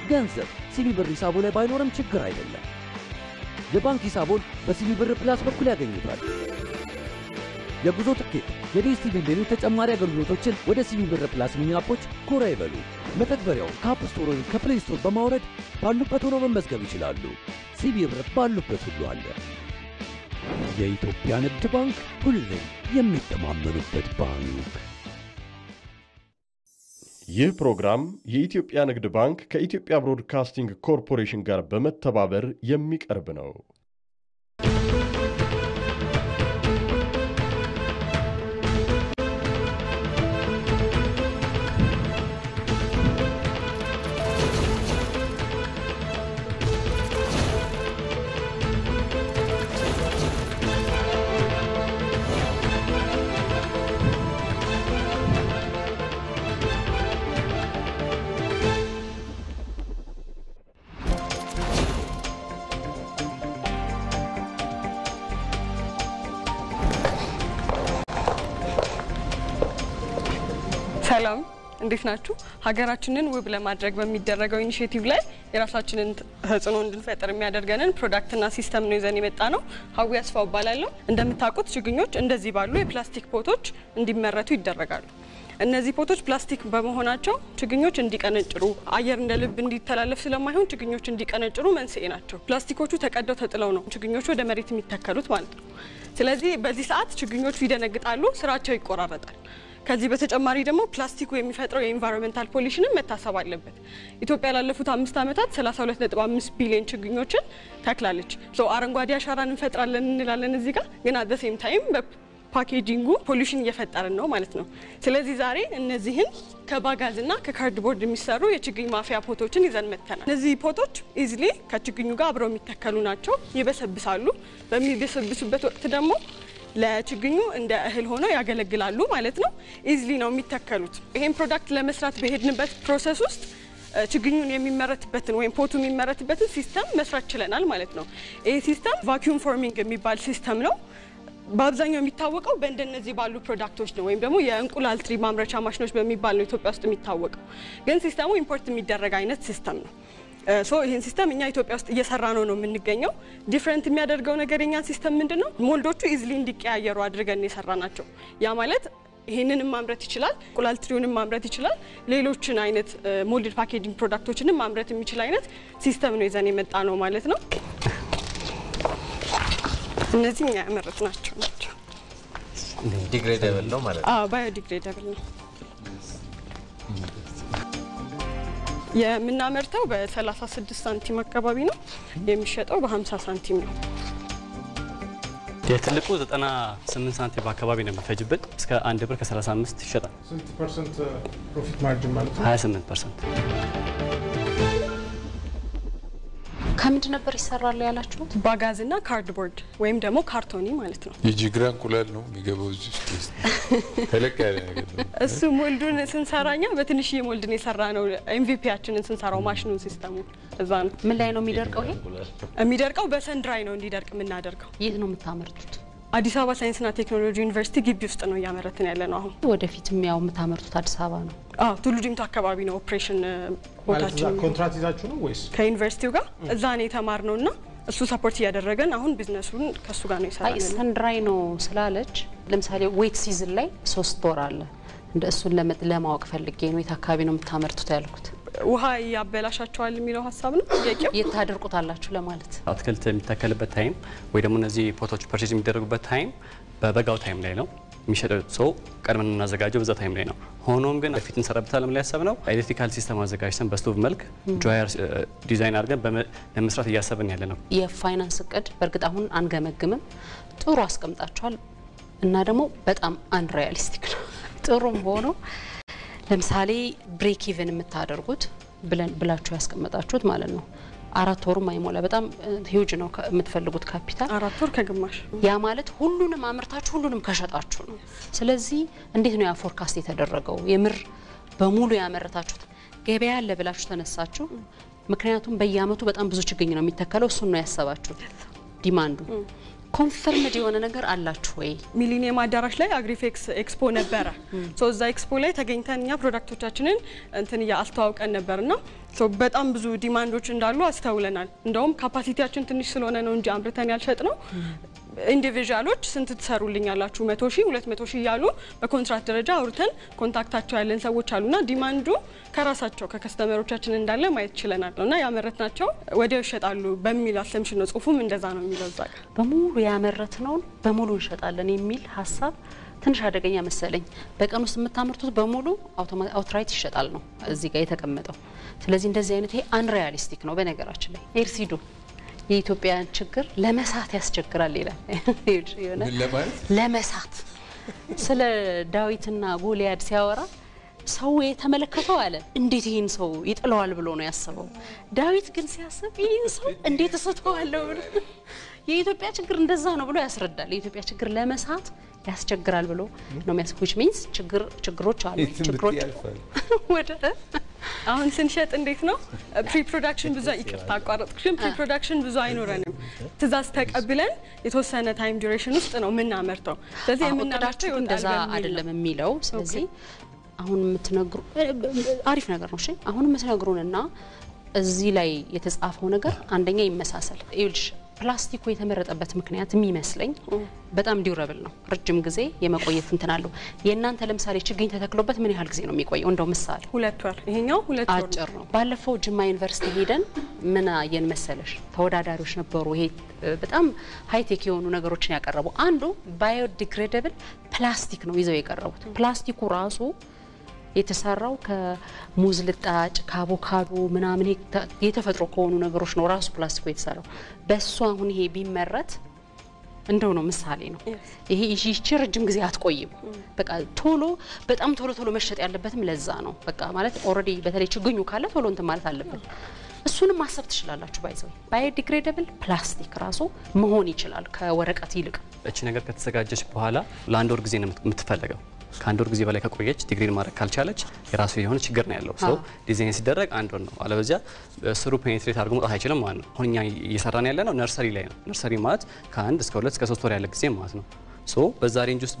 ገንዘብ ሲቪ ብር ሂሳቦ ላይ ባይኖርም ችግር አይደለም። የባንክ ሂሳቦን በሲቪ ብር ፕላስ በኩል ያገኙታል። የጉዞ ትኬት፣ የዲኤስቲቪ ሌሎች ተጨማሪ አገልግሎቶችን ወደ ሲቪ ብር ፕላስ ሚኒ አፖች ጎራ ይበሉ። መተግበሪያው ከአፕ ስቶር ወይም ከፕሌይ ስቶር በማውረድ ባሉበት ሆነው መመዝገብ ይችላሉ። ሲቪ ብር ባሉበት ሁሉ አለ። የኢትዮጵያ ንግድ ባንክ ሁሌም የሚተማመኑበት ባንክ። ይህ ፕሮግራም የኢትዮጵያ ንግድ ባንክ ከኢትዮጵያ ብሮድካስቲንግ ኮርፖሬሽን ጋር በመተባበር የሚቀርብ ነው። ሰላም እንዴት ናችሁ? ሀገራችንን ውብ ለማድረግ በሚደረገው ኢኒሼቲቭ ላይ የራሳችንን ተጽዕኖ እንድንፈጥር የሚያደርገንን ፕሮዳክትና ሲስተም ነው ይዘን የመጣ ነው። ሀዊ አስፋው እባላለሁ። እንደምታውቁት ችግኞች እንደዚህ ባሉ የፕላስቲክ ፖቶች እንዲመረቱ ይደረጋሉ። እነዚህ ፖቶች ፕላስቲክ በመሆናቸው ችግኞች እንዲቀነጭሩ አየር እንደ ልብ እንዲተላለፍ ስለማይሆን ችግኞች እንዲቀነጭሩ መንስኤ ናቸው። ፕላስቲኮቹ ተቀደው ተጥለው ነው ችግኞቹ ወደ መሬት የሚተከሉት ማለት ነው። ስለዚህ በዚህ ሰዓት ችግኞቹ ይደነግጣሉ፣ ስራቸው ይቆራረጣል። ከዚህ በተጨማሪ ደግሞ ፕላስቲኩ የሚፈጥረው የኢንቫይሮንመንታል ፖሊሽንም መታሰብ አለበት። ኢትዮጵያ ላለፉት 5 ዓመታት 32.5 ቢሊዮን ችግኞችን ተክላለች። አረንጓዴ አሻራን እንፈጥራለን እንላለን እዚህ ጋር ግን አት ዘ ሴም ታይም በፓኬጂንጉ ፖሊሽን እየፈጠርን ነው ማለት ነው። ስለዚህ ዛሬ እነዚህን ከባጋዝና ከካርድቦርድ የሚሰሩ የችግኝ ማፍያ ፖቶችን ይዘን መጥተናል። እነዚህ ፖቶች ኢዚሊ ከችግኙ ጋር አብረው የሚተከሉ ናቸው። ይበሰብሳሉ። በሚበሰብሱበት ወቅት ደግሞ ለችግኙ እንደ እህል ሆነው ያገለግላሉ ማለት ነው። ኢዚሊ ነው የሚተከሉት። ይሄን ፕሮዳክት ለመስራት በሄድንበት ፕሮሰስ ውስጥ ችግኙን የሚመረትበትን ወይም ፖቱ የሚመረትበትን ሲስተም መስራት ችለናል ማለት ነው። ይሄ ሲስተም ቫኪዩም ፎርሚንግ የሚባል ሲስተም ነው። በአብዛኛው የሚታወቀው በእንደነዚህ ባሉ ፕሮዳክቶች ነው ወይም ደግሞ የእንቁላል ትሪ ማምረቻ ማሽኖች በሚባል ነው ኢትዮጵያ ውስጥ የሚታወቀው። ግን ሲስተሙ ኢምፖርት የሚደረግ አይነት ሲስተም ነው። ይህን ሲስተም እኛ ኢትዮጵያ ውስጥ እየሰራ ነው የሚገኘው። ዲፍረንት የሚያደርገው ነገር የኛን ሲስተም ምንድነው? ሞልዶቹ ኢዚሊ እንዲቀያየሩ አድርገን የሰራ ናቸው። ያ ማለት ይሄንንም ማምረት ይችላል፣ እንቁላል ትሪውንም ማምረት ይችላል፣ ሌሎችን አይነት ሞልድድ ፓኬጂንግ ፕሮዳክቶችንም ማምረት የሚችል አይነት ሲስተም ነው ይዘን የመጣ ነው ማለት ነው። እነዚህ እኛ ያመረትናቸው ናቸው። ዲግሬደብል ነው ማለት ነው። ባዮ ዲግሬደብል ነው። የምናመርተው በ36 ሳንቲም አካባቢ ነው፣ የሚሸጠው በ50 ሳንቲም ነው። የትልቁ 98 ሳንቲም አካባቢ ነው የሚፈጅብን። እስከ 1 ብር ከ35 ይሸጣል። ስንት ፐርሰንት ፕሮፊት ማርጂን ማለት ነው? 28%። ከምንድን ነበር ይሰራል ያላችሁት? ባጋዝና ካርድቦርድ ወይም ደግሞ ካርቶኒ ማለት ነው። የጅግራ እንቁላል ነው የሚገባው እዚህ ውስጥ ተለቅ ያለ ነገር ነው። እሱ ሞልዱን ስንሰራኛ በትንሽ ሞልድን የሰራ ነው። ኤምቪፒያችንን ስንሰራው ማሽኑን ሲስተሙ እዛ ነው። ምን ላይ ነው የሚደርቀው? ይሄ የሚደርቀው በሰንድራይ ነው እንዲደርቅ የምናደርገው። የት ነው የምታመርቱት? አዲስ አበባ ሳይንስና ቴክኖሎጂ ዩኒቨርሲቲ ግቢ ውስጥ ነው እያመረትን ያለ ነው። አሁን ወደፊትም ያው የምታመርቱት አዲስ አበባ ነው? አዎ ቱሉ ዲምቱ አካባቢ ነው ኦፕሬሽን ቦታችን። ኮንትራክት ይዛችሁ ነው ወይስ ከዩኒቨርሲቲው ጋር? እዛ ነው የተማርነውና እሱ ሰፖርት እያደረገን አሁን ቢዝነሱን ከሱ ጋር ነው አይ ይሰራል። ሰንድራይ ነው ስላለች ለምሳሌ ዌት ሲዝን ላይ 3 ወር አለ። እንደ እሱን ለማወቅ ፈልጌ ነው የት አካባቢ ነው የምታመርቱት ያልኩት። ውሃ ያበላሻቸዋል የሚለው ሀሳብ ነው ጥያቄው። የታደርቁታላችሁ ለማለት አትክልት የሚተከልበት ታይም ወይ ደግሞ እነዚህ ፖቶች ፐርቼዝ የሚደረጉበት ታይም በበጋው ታይም ላይ ነው የሚሸጠው። ሰው ቀድመን እናዘጋጀው በዛ ታይም ላይ ነው። ሆኖም ግን በፊት እንሰራበታለን ብለን ያሰብነው ኤሌክትሪካል ሲስተም አዘጋጅተን በስቶቭ መልክ ድራየር ዲዛይን አድርገን ለመስራት እያሰብን ያለ ነው። የፋይናንስ እቅድ በእርግጥ አሁን አንገመግምም። ጥሩ አስቀምጣችኋል እና ደግሞ በጣም አንሪያሊስቲክ ነው። ጥሩም ሆኖ ለምሳሌ ብሬክ ኢቨን የምታደርጉት ብላችሁ ያስቀመጣችሁት ማለት ነው 4 ወር ማይሞላ በጣም ሂውጅ ነው የምትፈልጉት ካፒታል 4 ወር ከግማሽ። ያ ማለት ሁሉንም አምርታችሁ ሁሉንም ከሸጣችሁ ነው። ስለዚህ እንዴት ነው ያ ፎርካስት የተደረገው? የምር በሙሉ ያመረታችሁት ገበያ አለ ብላችሁ ተነሳችሁ? ምክንያቱም በየአመቱ በጣም ብዙ ችግኝ ነው የሚተከለው። እሱን ነው ያሰባችሁት? ዲማንዱ ኮንፈርምድ የሆነ ነገር አላችሁ ወይ? ሚሊኒየም አዳራሽ ላይ አግሪፌክስ ኤክስፖ ነበረ። ሶ እዛ ኤክስፖ ላይ ተገኝተን እኛ ፕሮዳክቶቻችንን እንትን ያስተዋውቀን ነበርና ሶ በጣም ብዙ ዲማንዶች እንዳሉ አስተውለናል። እንደውም ካፓሲቲያችን ትንሽ ስለሆነ ነው እንጂ አምርተን ያልሸጥ ነው። ኢንዲቪጁዋሎች ስንት ትሰሩልኛላችሁ 100,000 200,000 እያሉ በኮንትራክት ደረጃ አውርተን ኮንታክታቸው ያለን ሰዎች አሉና ዲማንዱ ከራሳቸው ከከስተመሮቻችን እንዳለ ማየት ችለናል እና ያመረትናቸው ወዲያው ይሸጣሉ በሚል አሰምሽን ነው። ጽሁፉም እንደዛ ነው የሚለው። እዛ ጋር በሙሉ ያመረትነውን በሙሉ እንሸጣለን የሚል ሀሳብ ትንሽ አደገኛ መሰለኝ። በቀን ውስጥ የምታመርቱት በሙሉ አውትራይት ይሸጣል ነው እዚህ ጋር የተቀመጠው። ስለዚህ እንደዚህ አይነት ይሄ አንሪያሊስቲክ ነው። በነገራችን ላይ ኤርሲዱ የኢትዮጵያን ችግር ለመሳት ያስቸግራል ይላል። ለመሳት ስለ ዳዊትና ጎልያድ ሲያወራ ሰው የተመለከተው አለ እንዴት ይሄን ሰው ይጥለዋል ብሎ ነው ያሰበው። ዳዊት ግን ሲያስብ ይሄን ሰው እንዴት እሰተዋለሁ ብሎ የኢትዮጵያ ችግር እንደዛ ነው ብሎ ያስረዳል። የኢትዮጵያ ችግር ለመሳት ያስቸግራል ብሎ ነው የሚያስብ which means ችግሮች አሉ። ችግሮች ወደ አሁን ስንሸጥ እንዴት ነው ፕሪ ፕሮዳክሽን ብዙ ይቅርታ አቋረጥኩሽም። ፕሪ ፕሮዳክሽን ብዙ አይኖረንም። ትእዛዝ ተቀብለን የተወሰነ ታይም ዱሬሽን ውስጥ ነው የምናመርተው። ስለዚህ የምናመርተው እንደዛ አይደለም የሚለው። ስለዚህ አሁን የምትነግሩ አሪፍ ነገር ነው። እሺ አሁን የምትነግሩንና እዚህ ላይ የተጻፈው ነገር አንደኛ ይመሳሰል። ይልሽ ፕላስቲኩ የተመረጠበት ምክንያት የሚመስለኝ በጣም ዲዩራብል ነው። ረጅም ጊዜ የመቆየት እንትን አለው። የእናንተ ለምሳሌ ችግኝ ተተክሎበት ምን ያህል ጊዜ ነው የሚቆየው? እንደው ምሳሌ 2 ወር። ይሄኛው 2 ወር አጭር ነው። ባለፈው ጅማ ዩኒቨርሲቲ ሄደን ምን አየን መሰለሽ? ተወዳዳሪዎች ነበሩ። ይሄ በጣም ሃይቴክ የሆኑ ነገሮችን ያቀረቡ አንዱ ባዮዲግሬደብል ፕላስቲክ ነው ይዘው የቀረቡት። ፕላስቲኩ ራሱ የተሰራው ከሙዝ ልጣጭ ከአቮካዶ ምናምን የተፈጥሮ ከሆኑ ነገሮች ነው ራሱ ፕላስቲኩ የተሰራው። በሱ አሁን ይሄ ቢመረት እንደው ነው ምሳሌ ነው። ይሄ ይቺ ረጅም ጊዜ አትቆይም። በቃ ቶሎ በጣም ቶሎ መሸጥ ያለበትም ለዛ ነው። በቃ ማለት ኦሬዲ በተለይ ችግኙ ካለ ቶሎ እንትን ማለት አለበት። እሱንም ማሰብ ትችላላችሁ። ባይዘው ባዮዲግሬደብል ፕላስቲክ ራሱ መሆን ይችላል ከወረቀት ይልቅ። እቺ ነገር ከተዘጋጀች በኋላ ለአንድ ወር ጊዜ ነው የምትፈልገው። ከአንድ ወር ጊዜ በላይ ከቆየች ዲግሪድ ማድረግ ካልቻለች የራሱ የሆነ ችግር ነው ያለው። ሰው ዲዛይን ሲደረግ አንድ ወር ነው። አለበዚያ ስሩ ፔኔትሬት አድርጎ መውጣት አይችልም ማለት ነው። አሁን እኛ እየሰራን ያለ ነው ነርሰሪ ላይ ነው። ነርሰሪ ማለት ከ1 እስከ 2 እስከ 3 ወር ያለ ጊዜ ማለት ነው። ሶ በዛ ሬንጅ ውስጥ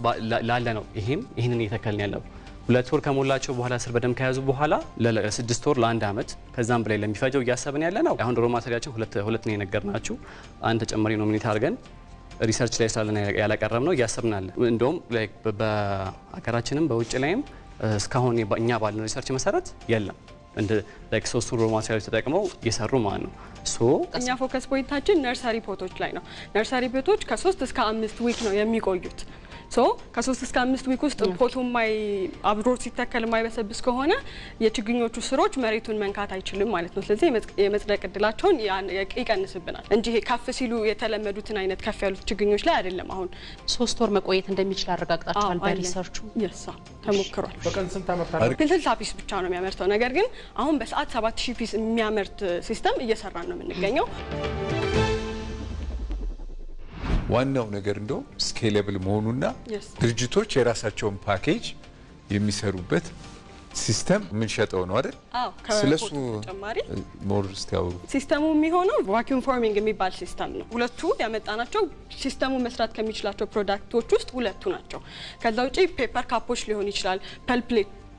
ላለ ነው ይሄንን እየተከልን ያለው። 2 ወር ከሞላቸው በኋላ ስር በደንብ ከያዙ በኋላ ለ6 ወር ለ1 አመት ከዛም በላይ ለሚፈጀው እያሰብን ያለ ነው። አሁን ሮ ማቴሪያችን ሁለት ነው የነገርናችሁ። አንድ ተጨማሪ ኖሚኔት አድርገን ሪሰርች ላይ ስላለን ያላቀረብ ነው እያሰብናል። እንደውም ላይክ በአገራችንም በውጭ ላይም እስካሁን እኛ ባለን ሪሰርች መሰረት የለም እንደ ላይክ 3 ሮ ማቴሪያሎች ተጠቅመው እየሰሩ ማለት ነው። እኛ ፎከስ ፖይንታችን ነርሰሪ ፖቶች ላይ ነው። ነርሰሪ ፖቶች ከ3 እስከ 5 ዊክ ነው የሚቆዩት። ሶ ከ3 እስከ 5 ዊክ ውስጥ ፖቱ አብሮ ሲተከል የማይበሰብስ ከሆነ የችግኞቹ ስሮች መሬቱን መንካት አይችልም ማለት ነው። ስለዚህ የመጽደቅ እድላቸውን ይቀንስብናል እንጂ ይሄ ከፍ ሲሉ የተለመዱትን አይነት ከፍ ያሉት ችግኞች ላይ አይደለም። አሁን 3 ወር መቆየት እንደሚችል አረጋግጣቸዋል በሪሰርቹ? የሳ ተሞክሯል። በቀን ስንት አመርታለሁ? ግን 60 ፒስ ብቻ ነው የሚያመርተው። ነገር ግን አሁን በሰዓት 7000 ፒስ የሚያመርት ሲስተም እየሰራን ነው የምንገኘው። ዋናው ነገር እንደው ስኬሌብል መሆኑና ድርጅቶች የራሳቸውን ፓኬጅ የሚሰሩበት ሲስተም ምን ሸጠው ነው አይደል? አዎ ስለሱ ሞር ስታው ሲስተሙ የሚሆነው ቫኪዩም ፎርሚንግ የሚባል ሲስተም ነው። ሁለቱ ያመጣናቸው ሲስተሙ መስራት ከሚችላቸው ፕሮዳክቶች ውስጥ ሁለቱ ናቸው። ከዛ ውጪ ፔፐር ካፖች ሊሆን ይችላል፣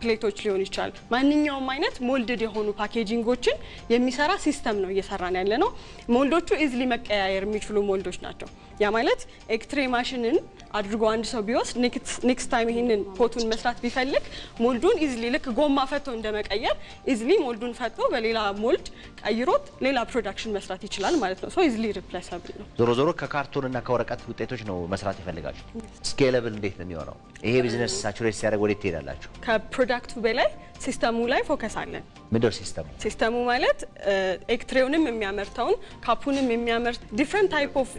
ፕሌቶች ሊሆን ይችላል። ማንኛውም አይነት ሞልድድ የሆኑ ፓኬጂንጎችን የሚሰራ ሲስተም ነው እየሰራን ያለ ነው። ሞልዶቹ ኢዝሊ መቀያየር የሚችሉ ሞልዶች ናቸው። ያ ማለት ኤክስትሬ ማሽንን አድርጎ አንድ ሰው ቢወስድ ኔክስት ታይም ይሄንን ፖቱን መስራት ቢፈልግ ሞልዱን ኢዝሊ ልክ ጎማ ፈቶ እንደመቀየር ኢዝሊ ሞልዱን ፈቶ በሌላ ሞልድ ቀይሮት ሌላ ፕሮዳክሽን መስራት ይችላል ማለት ነው። ሶ ኢዝሊ ሪፕሌሰብል ነው። ዞሮ ዞሮ ከካርቶንና ከወረቀት ውጤቶች ነው መስራት ይፈልጋል። ስኬለብል እንዴት ነው የሚሆነው? ይሄ ቢዝነስ ሳቹሬት ሲያደርግ ወዴት ትሄዳላችሁ? ከፕሮዳክቱ በላይ ሲስተሙ ላይ ፎከስ አለን። ምንድነው ሲስተሙ? ሲስተሙ ማለት ኤክስትሬውንም የሚያመርተውን ካፑንም የሚያመርት ዲፍረንት ታይፕ ኦፍ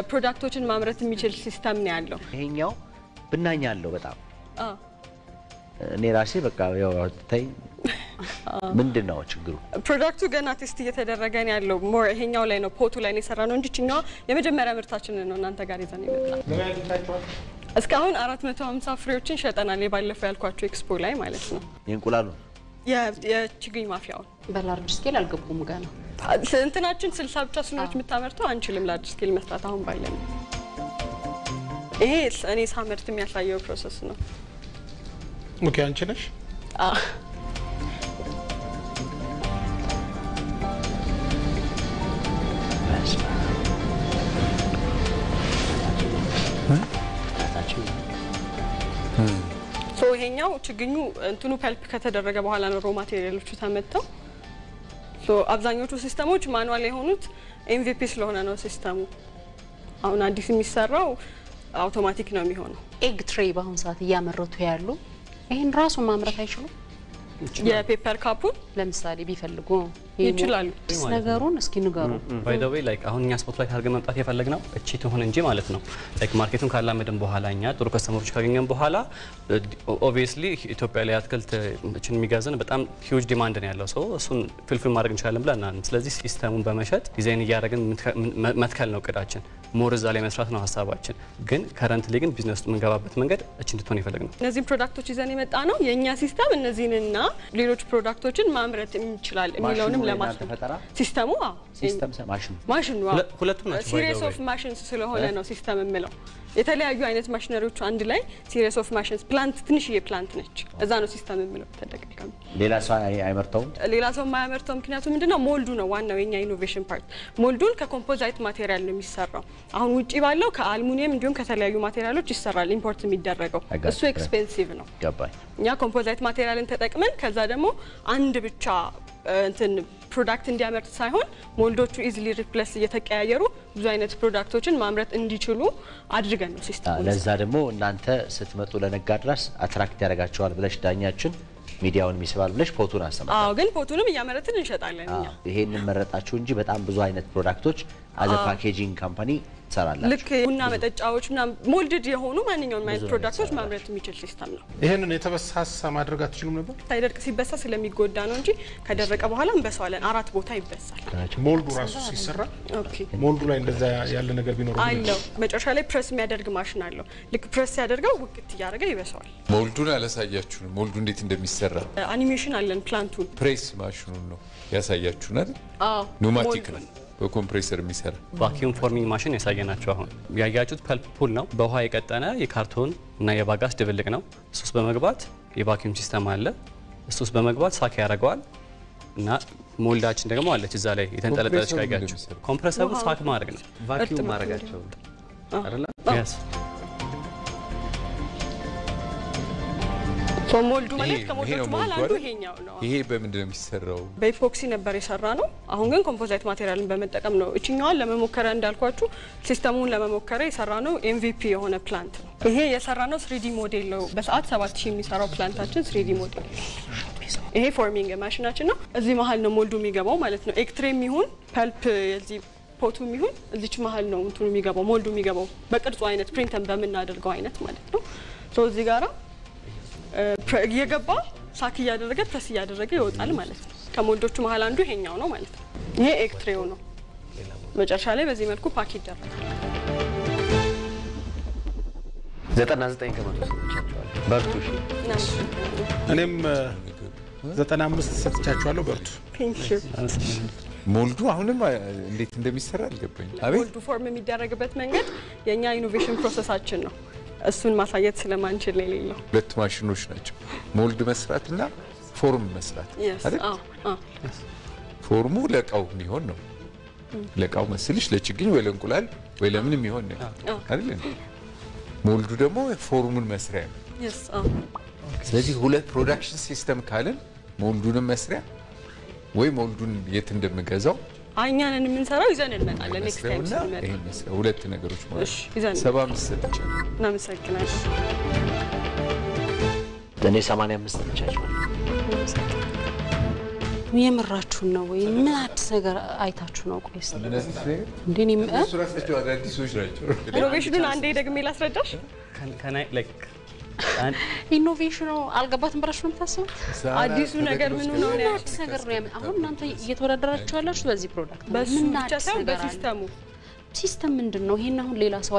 ፕሮዳክቶችን ማምረት የሚችል ሲስተም ነው ያለው። ይሄኛው ብናኛ አለው በጣም እኔ ራሴ በቃ ያው ታይ ምንድነው ችግሩ? ፕሮዳክቱ ገና ቴስት እየተደረገ ነው ያለው። ሞር ይሄኛው ላይ ነው ፖቱ ላይ ነው የሰራነው እንጂ እኛው የመጀመሪያ ምርታችን ነው እናንተ ጋር ይዘን ይመጣል። እስካሁን 450 ፍሬዎችን ሸጠናል። የባለፈው ያልኳቸው ኤክስፖ ላይ ማለት ነው። የእንቁላሉ የችግኝ ማፊያውን በላርጅ ስኬል አልገቡም ገና። እንትናችን 60 ብቻ ስለሆነች የምታመርተው አንችልም ላርጅ ስኬል መስራት አሁን ባለን። ይሄ እኔ ሳመርት የሚያሳየው ፕሮሰስ ነው። ኦኬ አንቺ ነሽ? ሶ ይሄኛው ችግኙ እንትኑ ፐልፕ ከተደረገ በኋላ ነው ሮ ማቴሪያሎቹ ተመተው። ሶ አብዛኞቹ ሲስተሞች ማኑዋል የሆኑት ኤምቪፒ ስለሆነ ነው ሲስተሙ። አሁን አዲስ የሚሰራው አውቶማቲክ ነው የሚሆነው። ኤግ ትሬ በአሁን ሰዓት እያመረቱ ያሉ ይሄን ራሱ ማምረት አይችሉም? የፔፐር ካፑን ለምሳሌ ቢፈልጉ ይችላሉ። ነገሩን እስኪ ንገሩ። ባይ ዘ ዌይ ላይክ አሁን እኛ ስፖት ላይ አድርገን መምጣት የፈለግነው እቺ ትሆን እንጂ ማለት ነው። ላይክ ማርኬቱን ካላመደን በኋላ እኛ ጥሩ ከስተመሮች ካገኘን በኋላ ኦብቪየስሊ ኢትዮጵያ ላይ አትክልት እቺን የሚጋዘን በጣም ሂውጅ ዲማንድ ነው ያለው። ሰው እሱን ፍልፍል ማድረግ እንችላለን ብለናል። ስለዚህ ሲስተሙን በመሸጥ ዲዛይን እያደረግን መትከል ነው እቅዳችን። ሞር እዛ ላይ መስራት ነው ሀሳባችን። ግን ከረንትሊ ግን ቢዝነስ ውስጥ የምንገባበት መንገድ እቺ እንድትሆን የፈለግነው። እነዚህን ፕሮዳክቶች ይዘን የመጣ ነው የእኛ ሲስተም እነዚህንና ሌሎች ፕሮዳክቶችን ማምረት ይችላል የሚለውንም ለማስተፈጠራ ሲስተሙ ሲስተም ማሽኑ ሁለቱም ናቸው። ሲሪየስ ኦፍ ማሽንስ ስለሆነ ነው ሲስተም የምለው። የተለያዩ አይነት ማሽነሪዎች አንድ ላይ ሲሪየስ ኦፍ ማሽንስ ፕላንት ትንሽዬ ፕላንት ነች። እዛ ነው ሲስተም የምለው ተደጋጋሚ። ሌላ ሰው አይመርተውም። ሌላ ሰው የማያመርተው ምክንያቱም ምንድነው ሞልዱ ነው ዋናው የኛ ኢኖቬሽን ፓርት። ሞልዱን ከኮምፖዛይት ማቴሪያል ነው የሚሰራው። አሁን ውጪ ባለው ከአልሙኒየም እንዲሁም ከተለያዩ ማቴሪያሎች ይሰራል ኢምፖርት የሚደረገው። እሱ ኤክስፔንሲቭ ነው። ገባኝ። እኛ ኮምፖዛይት ማቴሪያልን ተጠቅመን ከዛ ደግሞ አንድ ብቻ እንትን ፕሮዳክት እንዲያመርት ሳይሆን ሞልዶቹ ኢዝሊ ሪፕሌስ እየተቀያየሩ ብዙ አይነት ፕሮዳክቶችን ማምረት እንዲችሉ አድርገን ነው ሲስተም። ለዛ ደግሞ እናንተ ስትመጡ ለነጋድራስ አትራክት ያደርጋቸዋል ብለሽ ዳኛችን ሚዲያውን የሚስባል ብለሽ ፖቱን አሰማታ። አዎ ግን ፖቱንም እያመረትን እንሸጣለን እኛ። ይሄንን መረጣችሁ እንጂ በጣም ብዙ አይነት ፕሮዳክቶች አዘ ፓኬጂንግ ካምፓኒ ትሰራላችሁ። ልክ ቡና መጠጫዎችና ሞልድድ የሆኑ ማንኛውም አይነት ፕሮዳክቶች ማምረት የሚችል ሲስተም ነው። ይሄንን የተበሳሳ ማድረግ አትችሉም ነበር? ሳይደርቅ ሲበሳ ስለሚጎዳ ነው እንጂ ከደረቀ በኋላ እንበሳዋለን። 4 ቦታ ይበሳል። ሞልዱ ራሱ ሲሰራ ሞልዱ ላይ እንደዛ ያለ ነገር ቢኖር አለው። መጨረሻ ላይ ፕሬስ የሚያደርግ ማሽን አለው። ልክ ፕሬስ ሲያደርገው ውቅት እያደረገ ይበሳዋል። ሞልዱን አላሳያችሁንም? ሞልዱ እንዴት እንደሚሰራ አኒሜሽን አለን። ፕላንቱን ፕሬስ ማሽኑን ነው ያሳያችሁናል። ኑማቲክ ነው በኮምፕሬሰር የሚሰራ ቫኪዩም ፎርሚንግ ማሽን ያሳየናችሁ። አሁን ያያችሁት ፐልፕ ፑል ነው። በውሃ የቀጠነ የካርቶን እና የባጋስ ድብልቅ ነው። እሱስ በመግባት የቫኪዩም ሲስተም አለ። እሱስ በመግባት ሳክ ያደርገዋል እና ሞልዳችን ደግሞ አለች እዛ ላይ የተንጠለጠለች ካያችሁ ኮምፕረሰሩ ሳክ ማድረግ ነው። ቫኪዩም ማድረጋቸው አይደለ? yes ሶ ሞልዱ ማለት ከሞልዶቹ መሃል አንዱ ይሄኛው ነው። ይሄ በምንድን ነው የሚሰራው? በኢፖክሲ ነበር የሰራ ነው። አሁን ግን ኮምፖዛይት ማቴሪያልን በመጠቀም ነው። እቺኛዋን ለመሞከሪያ እንዳልኳችሁ ሲስተሙን ለመሞከሪያ የሰራ ነው ኤምቪፒ የሆነ ፕላንት ነው። ይሄ የሰራ ነው 3ዲ ሞዴል ነው። በሰዓት 7000 የሚሰራው ፕላንታችን 3ዲ ሞዴል። ይሄ ፎርሚንግ ማሽናችን ነው። እዚህ መሃል ነው ሞልዱ የሚገባው ማለት ነው። ኤክስትሬም ይሁን ፐልፕ የዚህ ፖቱ ይሁን እዚች መሃል ነው እንትኑ የሚገባው ሞልዱ የሚገባው በቅርጹ አይነት ፕሪንተን በመናደርገው አይነት ማለት ነው። ሶ እዚህ ጋራ እየገባ ሳክ እያደረገ ፕረስ እያደረገ ይወጣል ማለት ነው። ከሞልዶቹ መሃል አንዱ ይሄኛው ነው ማለት ነው። ይሄ ኤክስትሬው ነው። መጨረሻ ላይ በዚህ መልኩ ፓክ ይደረጋል። 99 ከመቶ ሰጥቻቸዋለሁ። በርቱ። እሺ እኔም 95 ሰጥቻቸዋለሁ። በርቱ። ቴንክ ዩ። ሞልዱ አሁንም እንዴት እንደሚሰራ አልገባኝ። አቤት ሞልዱ ፎርም የሚደረግበት መንገድ የኛ ኢኖቬሽን ፕሮሰሳችን ነው። እሱን ማሳየት ስለማንችል ነው የሌለው። ሁለት ማሽኖች ናቸው፣ ሞልድ መስራትና ፎርም መስራት አይደል? ፎርሙ ለቃው የሚሆን ነው። ለቃው መስልሽ ለችግኝ ወይ ለእንቁላል ወይ ለምን የሚሆን ነው አይደል? ሞልዱ ደግሞ ፎርሙን መስሪያ ነው። ስለዚህ ሁለት ፕሮዳክሽን ሲስተም ካለን ሞልዱንም መስሪያ ወይ ሞልዱን የት እንደምገዛው አኛንን የምንሰራው ይዘን እንመጣለን። ኔክስት ታይም ስንመጣ ይሄን መስሪያ ሁለት ነገሮች ማለት ይዘን 75 ሰጥቻለሁ። እናመሰግናለን። እኔ 85 ሰጥቻለሁ። የምራችሁን ነው ወይ? ምን አዲስ ነገር አይታችሁ ነው? ቆይስ እንደኔ ራሳቸው አዳዲሶች ናቸው። ኢኖቬሽኑን አንዴ ደግሜ ላስረዳሽ። ኢኖቬሽኑ አልገባትም ብራሽ ነው የምታስቡት? አዲሱ ነገር ምን ነው? አዲስ ነገር ነው ያመጣው። አሁን እናንተ እየተወዳደራችሁ ያላችሁ በዚህ ፕሮዳክት በሱ ብቻ ሳይሆን በሲስተሙ። ሲስተም ምንድነው? ይሄን አሁን ሌላ ሰው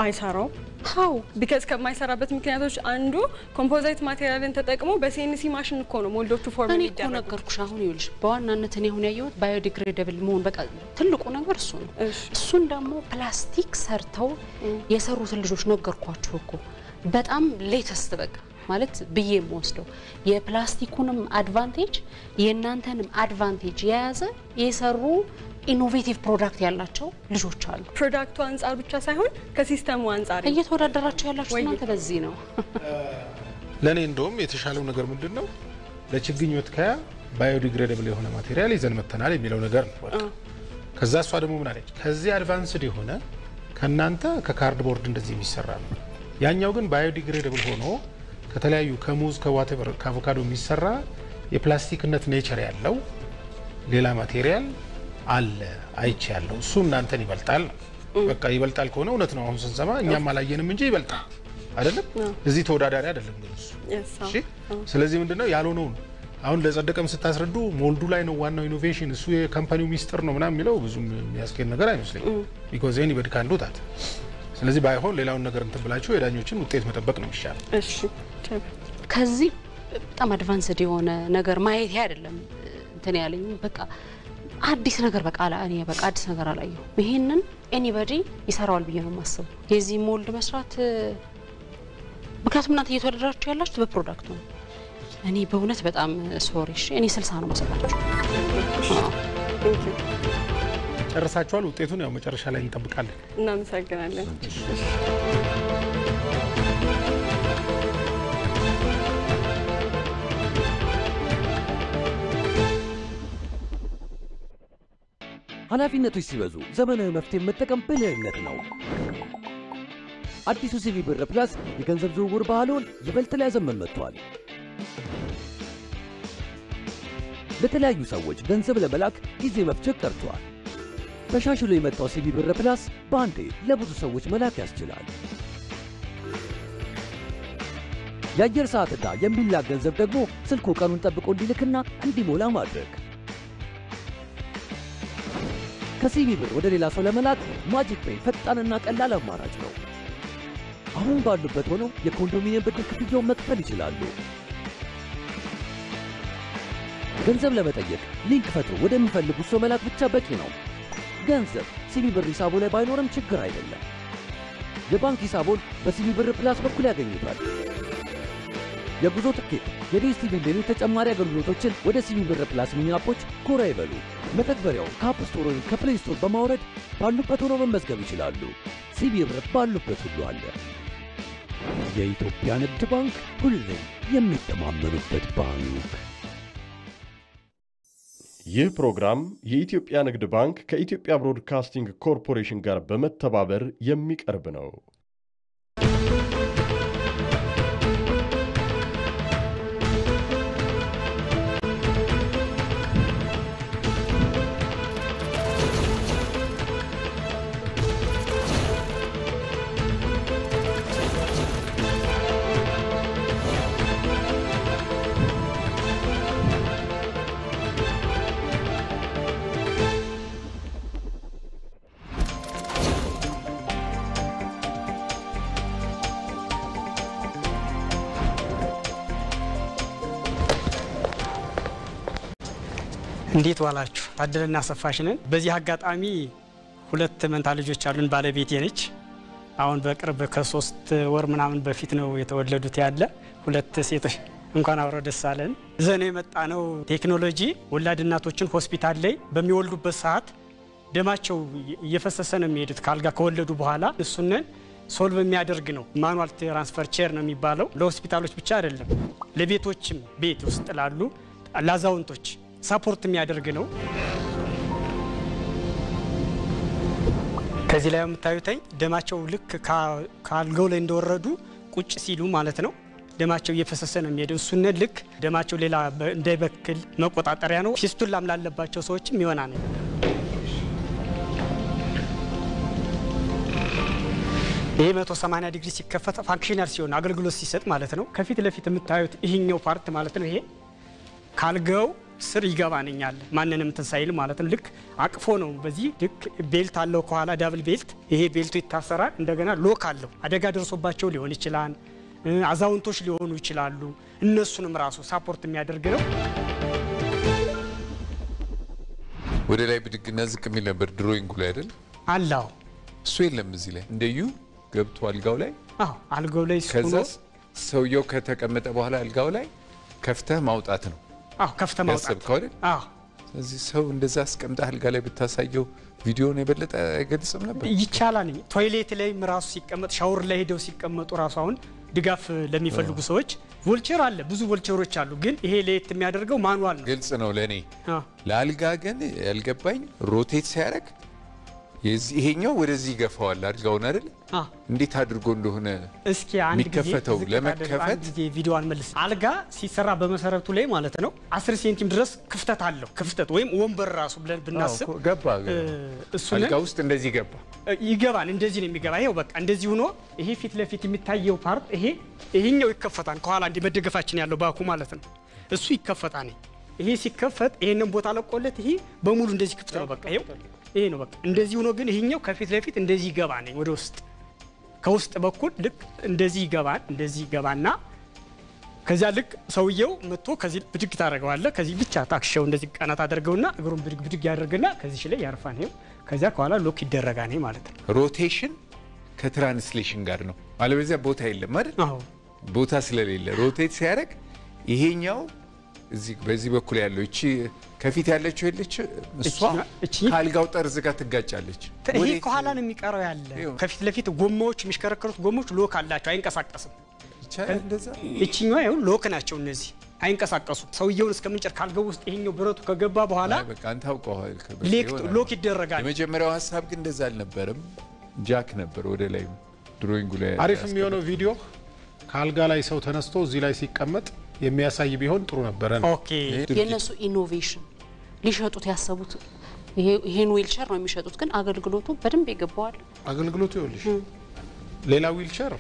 አይሰራውም። ሃው ቢካዝ ከማይሰራበት ምክንያቶች አንዱ ኮምፖዛይት ማቴሪያልን ተጠቅሞ በሲኤንሲ ማሽን እኮ ነው ሞልዶቹ ፎርም የሚደረጉ። እኔ እኮ ነገርኩሽ። አሁን ይኸውልሽ በዋናነት እኔ አሁን ያየሁት ባዮዲግሬደብል መሆን በቃ ትልቁ ነገር እሱ ነው። እሱን ደግሞ ፕላስቲክ ሰርተው የሰሩትን ልጆች ነገርኳችሁ እኮ በጣም ሌተስት በቃ ማለት ብዬ የምወስደው የፕላስቲኩንም አድቫንቴጅ የእናንተንም አድቫንቴጅ የያዘ የሰሩ ኢኖቬቲቭ ፕሮዳክት ያላቸው ልጆች አሉ። ፕሮዳክቱ አንፃር ብቻ ሳይሆን ከሲስተሙ አንፃር እየተወዳደራችሁ ያላችሁ እናንተ በዚህ ነው። ለኔ እንደውም የተሻለው ነገር ምንድነው ለችግኝ መትከያ ባዮዲግሬደብል የሆነ ማቴሪያል ይዘን መተናል የሚለው ነገር ነው። ከዛ እሷ ደግሞ ምን አለች? ከዚህ አድቫንስድ የሆነ ከናንተ ከካርድቦርድ እንደዚህ የሚሰራ ነው። ያኛው ግን ባዮዲግሬደብል ሆኖ ከተለያዩ ከሙዝ ከዋቴቨር ከአቮካዶ የሚሰራ የፕላስቲክነት ኔቸር ያለው ሌላ ማቴሪያል አለ አይቼ ያለው እሱ እናንተን ይበልጣል። በቃ ይበልጣል ከሆነ እውነት ነው። አሁን ስንሰማ እኛም አላየንም እንጂ ይበልጣል አይደለም። እዚህ ተወዳዳሪ አይደለም ግን እሱ። እሺ ስለዚህ ምንድነው ያልሆነው? አሁን ለጸደቀም ስታስረዱ ሞልዱ ላይ ነው ዋናው ኢኖቬሽን፣ እሱ የካምፓኒው ሚስጥር ነው ምናምን የሚለው ብዙም የሚያስኬድ ነገር አይመስለኝም። ቢኮዝ ኤኒባዲ ካን ዱ ዳት። ስለዚህ ባይሆን ሌላውን ነገር እንትን ብላችሁ የዳኞችን ውጤት መጠበቅ ነው የሚሻለው። እሺ ከዚህ በጣም አድቫንስድ የሆነ ነገር ማየት አይደለም እንትን ያለኝ በቃ አዲስ ነገር በቃ እኔ በቃ አዲስ ነገር አላየሁ። ይሄንን ኤኒባዲ ይሰራዋል ብዬ ነው የማስበው። የዚህ ሞልድ መስራት ምክንያቱም እናንተ እየተወዳደራችሁ ያላችሁ በፕሮዳክቱ ነው። እኔ በእውነት በጣም ሶሪ። እሺ እኔ 60 ነው የምሰጣችሁ። ጨርሳችኋል? ውጤቱን ያው መጨረሻ ላይ እንጠብቃለን። እናመሰግናለን። ኃላፊነቶች ሲበዙ ዘመናዊ መፍትሄ መጠቀም ብልህነት ነው። አዲሱ ሲቪ ብር ፕላስ የገንዘብ ዝውውር ባህሉን ይበልጥ ሊያዘመን መጥቷል። ለተለያዩ ሰዎች ገንዘብ ለመላክ ጊዜ መፍጀት ቀርቷል። ተሻሽሎ የመጣው ሲቪ ብር ፕላስ በአንዴ ለብዙ ሰዎች መላክ ያስችላል። የአየር ሰዓትና የሚላክ ገንዘብ ደግሞ ስልኩ ቀኑን ጠብቆ እንዲልክና እንዲሞላ ማድረግ። ከሲቪ ብር ወደ ሌላ ሰው ለመላክ ማጂክ ፔይ ፈጣንና ቀላል አማራጭ ነው። አሁን ባሉበት ሆነው የኮንዶሚኒየም ብድር ክፍያውን መክፈል ይችላሉ። ገንዘብ ለመጠየቅ ሊንክ ፈጥሮ ወደሚፈልጉት ሰው መላክ ብቻ በቂ ነው። ገንዘብ ሲቪ ብር ሂሳቦ ላይ ባይኖርም ችግር አይደለም። የባንክ ሂሳቦን በሲቪ ብር ፕላስ በኩል ያገኙታል። የጉዞ ትኬት፣ የዲኤስቲቪ ሌሎች ተጨማሪ አገልግሎቶችን ወደ ሲቪ ብር ፕላስ ሚኒ አፖች ኮራ ይበሉ። መተግበሪያው ከአፕ ስቶር ወይም ከፕሌይ ስቶር በማውረድ ባሉበት ሆነው መመዝገብ ይችላሉ። ሲቪ ብር ባሉበት ሁሉ አለ። የኢትዮጵያ ንግድ ባንክ ሁሌም የሚተማመኑበት ባንክ። ይህ ፕሮግራም የኢትዮጵያ ንግድ ባንክ ከኢትዮጵያ ብሮድካስቲንግ ኮርፖሬሽን ጋር በመተባበር የሚቀርብ ነው። እንዴት ዋላችሁ? ታደለና አሰፋሽ ነን። በዚህ አጋጣሚ ሁለት መንታ ልጆች አሉን። ባለቤቴ ነች። አሁን በቅርብ ከ3 ወር ምናምን በፊት ነው የተወለዱት ያለ ሁለት ሴቶች። እንኳን አብረው ደስ አለን። ዘኔ የመጣ ነው ቴክኖሎጂ ወላድ እናቶችን ሆስፒታል ላይ በሚወልዱበት ሰዓት ደማቸው እየፈሰሰ ነው የሚሄዱት ካልጋ ከወለዱ በኋላ እሱንን ሶልቭ የሚያደርግ ነው። ማኑዋል ትራንስፈር ቼር ነው የሚባለው። ለሆስፒታሎች ብቻ አይደለም፣ ለቤቶችም ቤት ውስጥ ላሉ ላዛውንቶች ሰፖርት የሚያደርግ ነው። ከዚህ ላይ የምታዩተኝ ደማቸው ልክ ካልጋው ላይ እንደወረዱ ቁጭ ሲሉ ማለት ነው ደማቸው እየፈሰሰ ነው የሚሄደው። እሱን ልክ ደማቸው ሌላ እንዳይበክል መቆጣጠሪያ ነው። ፊስቱላም ላለባቸው ሰዎችም ይሆናል ነው። ይሄ 180 ዲግሪ ሲከፈት ፋንክሽናል ሲሆን አገልግሎት ሲሰጥ ማለት ነው። ከፊት ለፊት የምታዩት ይሄኛው ፓርት ማለት ነው። ይሄ ካልጋው ስር ይገባንኛል ማንንም ተንሳይል ማለት ነው። ልክ አቅፎ ነው። በዚህ ልክ ቤልት አለው ከኋላ ዳብል ቤልት። ይሄ ቤልቱ ይታሰራል። እንደገና ሎክ አለው። አደጋ ደርሶባቸው ሊሆን ይችላል፣ አዛውንቶች ሊሆኑ ይችላሉ። እነሱንም ራሱ ሳፖርት የሚያደርግ ነው። ወደ ላይ ብድግና ዝቅ የሚል ነበር ድሮይንጉ ላይ አይደል? አላው እሱ የለም እዚህ ላይ እንደዩ ገብቶ አልጋው ላይ። አዎ አልጋው ላይ ከዛ ሰውየው ከተቀመጠ በኋላ አልጋው ላይ ከፍተህ ማውጣት ነው። አዎ ከፍተህ ማውጣት ያሰብከው አይደል? አዎ። ስለዚህ ሰው እንደዛ አስቀምጠህ አልጋ ላይ ብታሳየው ቪዲዮውን የበለጠ አይገልጽም ነበር? ይቻላል። ቶይሌት ላይ ራሱ ሲቀመጥ ሻወር ላይ ሄደው ሲቀመጡ ራሱ አሁን ድጋፍ ለሚፈልጉ ሰዎች ቮልቸር አለ፣ ብዙ ቮልቸሮች አሉ። ግን ይሄ ለየት የሚያደርገው ማኑዋል ነው። ግልጽ ነው ለኔ። ለአልጋ ግን ያልገባኝ ሮቴት ሲያደርግ ይሄኛው ወደዚህ ይገፋዋል አልጋውን አይደል? እንዴት አድርጎ እንደሆነ እስኪ አንድ ጊዜ ለመከፈት ቪዲዮ አንመልስ። አልጋ ሲሰራ በመሰረቱ ላይ ማለት ነው 10 ሴንቲም ድረስ ክፍተት አለው። ክፍተት ወይም ወንበር ራሱ ብለን ብናስብ ገባ እሱ አልጋ ውስጥ እንደዚህ ይገባል። እንደዚህ ነው የሚገባ። ይሄው በቃ እንደዚህ ሆኖ ይሄ ፊት ለፊት የሚታየው ፓርት ይሄኛው ይከፈታል። ከኋላ እንዲ መደገፋችን ያለው ባኩ ማለት ነው እሱ ይከፈታል። ይሄ ሲከፈት ይሄንን ቦታ ለቆለት ይሄ በሙሉ እንደዚህ ክፍት ነው። በቃ ይሄ ነው በቃ እንደዚህ ሆኖ ግን ይሄኛው ከፊት ለፊት እንደዚህ ይገባል ወደ ውስጥ። ከውስጥ በኩል ልክ እንደዚህ ይገባል። እንደዚህ ይገባና ከዚያ ልክ ሰውየው መጥቶ ከዚህ ብድግ ታደርገዋለህ። ከዚህ ብቻ ታክሸው እንደዚህ ቀናት አድርገውና እግሩን ብድግ ያደርግና ከዚህ ላይ ያርፋል። ከዚያ ከኋላ ሎክ ይደረጋል ማለት ነው። ሮቴሽን ከትራንስሌሽን ጋር ነው። አለበለዚያ ቦታ የለም አይደል? አዎ ቦታ ስለሌለ ሮቴት ሲያደርግ ይሄኛው እዚህ በዚህ በኩል ያለው እቺ ከፊት ያለችው የለች እሷ ካልጋው ጠርዝ ጋር ትጋጫለች። ይሄ ከኋላ ነው የሚቀረው ያለ። ከፊት ለፊት ጎማዎች የሚሽከረከሩት ጎማዎች ሎክ አላቸው፣ አይንቀሳቀስም። እቺኛው ያው ሎክ ናቸው እነዚህ አይንቀሳቀሱም። ሰውየውን እስከምንጨር ካልጋው ውስጥ ይሄኛው ብረቱ ከገባ በኋላ በቃ አንተ አውቀዋል። ሎክ ይደረጋል። የመጀመሪያው ሐሳብ ግን እንደዛ አልነበረም። ጃክ ነበር ወደ ላይ ድሮይንጉ ላይ። አሪፍ የሚሆነው ቪዲዮ ካልጋ ላይ ሰው ተነስቶ እዚህ ላይ ሲቀመጥ የሚያሳይ ቢሆን ጥሩ ነበር ነው። ኦኬ የነሱ ኢኖቬሽን ሊሸጡት ያሰቡት ይሄን ዊልቸር ነው የሚሸጡት። ግን አገልግሎቱ በደንብ ይገባዋል። አገልግሎቱ ይኸውልሽ ሌላ ዊልቸር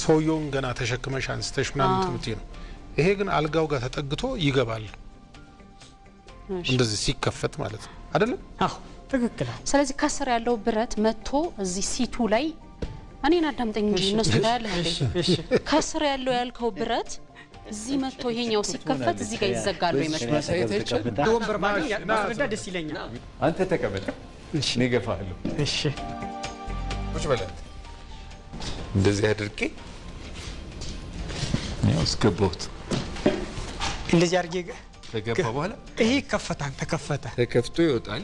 ሰውየውን ገና ተሸክመሽ አንስተሽ ምናምን ትምጪ ነው። ይሄ ግን አልጋው ጋር ተጠግቶ ይገባል። እንደዚህ ሲከፈት ማለት ነው አይደል? አዎ ትክክል። ስለዚህ ከስር ያለው ብረት መጥቶ እዚህ ሲቱ ላይ እኔን አዳምጠኝ እንጂ እነሱ ያለ ከስር ያለው ያልከው ብረት እዚህ መጥቶ ይሄኛው ሲከፈት እዚህ ጋር ይዘጋሉ ይመስላል። ወንበር ማስረዳ ደስ ይለኛል። አንተ ተቀበል፣ እኔ ገፋለሁ። እሺ ቁጭ በላት። እንደዚህ አድርጌ ነው እስከቦት እንደዚህ አድርጌ ከገባ በኋላ ይሄ ከፈታን ተከፈተ፣ ተከፍቶ ይወጣል።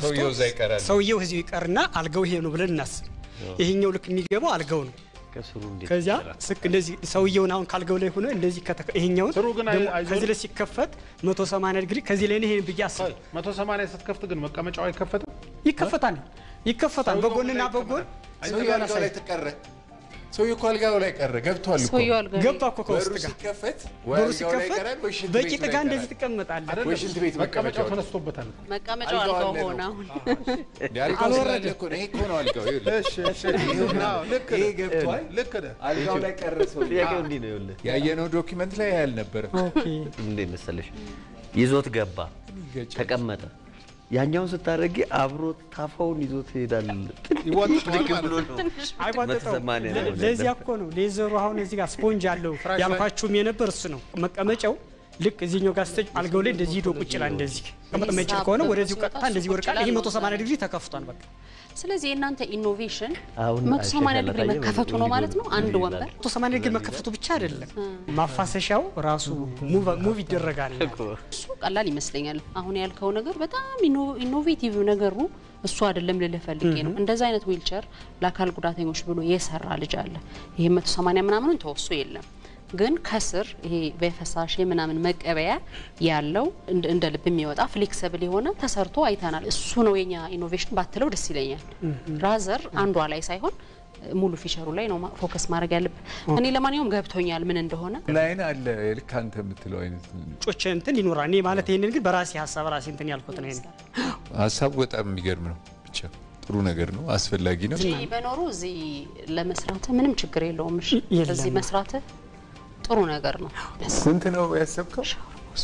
ሰውየው እዛ ይቀራል። ሰውየው እዚህ ይቀርና አልጋው ይሄ ነው ብለን እናስብ። ይሄኛው ልክ የሚገባው አልጋው ነው። ከዚያ ስክ እንደዚህ ሰውየውን አሁን ካልገው ላይ ሆነ እንደዚህ ይሄኛው ከዚህ ላይ ሲከፈት 180 ዲግሪ ከዚህ ላይ ይሄን ብያስ 180 ስትከፍት ግን መቀመጫው አይከፈትም? ይከፈታል በጎንና በጎን ሰውየው ላይ ተቀረ ሰውየው ካልጋው ላይ ቀረ ገብቷል እኮ ገባ እኮ ከውስጥ ጋር ሲከፈት በሩ ሲከፈት በቂ ጥጋ እንደዚህ ትቀመጣለህ ወይ ሽንት ቤት መቀመጫው ተነስቶበታል መቀመጫው አልጋው ሆነ አሁን አልወረደ እኮ ነው ይሄ እኮ ነው አልጋው እሺ ይሄ ገብቷል ልክ ነህ አልጋው ላይ ቀረ ሰውየው ጥያቄው እንዲህ ነው ይኸውልህ ያየነው ዶክመንት ላይ ያልነበረ እንዴ መሰለሽ ይዞት ገባ ተቀመጠ ያኛውን ስታረጊ አብሮ ታፋውን ይዞት ይሄዳል ለዚህ እኮ ነው ሌዘሩ አሁን እዚህ ጋር ስፖንጅ አለው ያልኳችሁም የነበር እሱ ነው መቀመጫው ልክ እዚህኛው ጋር ስትጭ አልጋው ላይ እንደዚህ ሄዶ ቁጭ ይላል እንደዚህ ከመቀመጫ ከሆነ ወደዚህ ቀጥታ እንደዚህ ወርቃል ይሄ 180 ዲግሪ ተከፍቷል በቃ ስለዚህ የእናንተ ኢኖቬሽን 180 ዲግሪ መከፈቱ ነው ማለት ነው አንድ ወንበር 180 ዲግሪ መከፈቱ ብቻ አይደለም ማፋሰሻው ራሱ ሙቭ ይደረጋል እሱ ቀላል ይመስለኛል አሁን ያልከው ነገር በጣም ኢኖቬቲቭ ነገሩ እሱ አይደለም ልልፈልጌ ነው እንደዛ አይነት ዊልቸር ለአካል ጉዳተኞች ብሎ የሰራ ልጅ አለ ይሄ 180 ምናምኑን ተወሶ የለም ግን ከስር ይሄ በፈሳሽ ምናምን መቀበያ ያለው እንደ ልብ የሚወጣ ፍሌክሲብል የሆነ ተሰርቶ አይተናል እሱ ነው የኛ ኢኖቬሽን ባትለው ደስ ይለኛል ራዘር አንዷ ላይ ሳይሆን ሙሉ ፊቸሩ ላይ ነው ፎከስ ማድረግ ያለብን እኔ ለማንኛውም ገብቶኛል ምን እንደሆነ ላይን አለ ልክ አንተ የምትለው አይነት ጮች እንትን ይኖራል እኔ ማለት ይሄንን ግን በራሴ ሀሳብ ራሴ እንትን ያልኩት ነው ሀሳቡ በጣም የሚገርም ነው ብቻ ጥሩ ነገር ነው አስፈላጊ ነው እዚህ በኖሩ እዚህ ለመስራት ምንም ችግር የለውም እዚህ መስራት ጥሩ ነገር ነው ስንት ነው ያሰብከው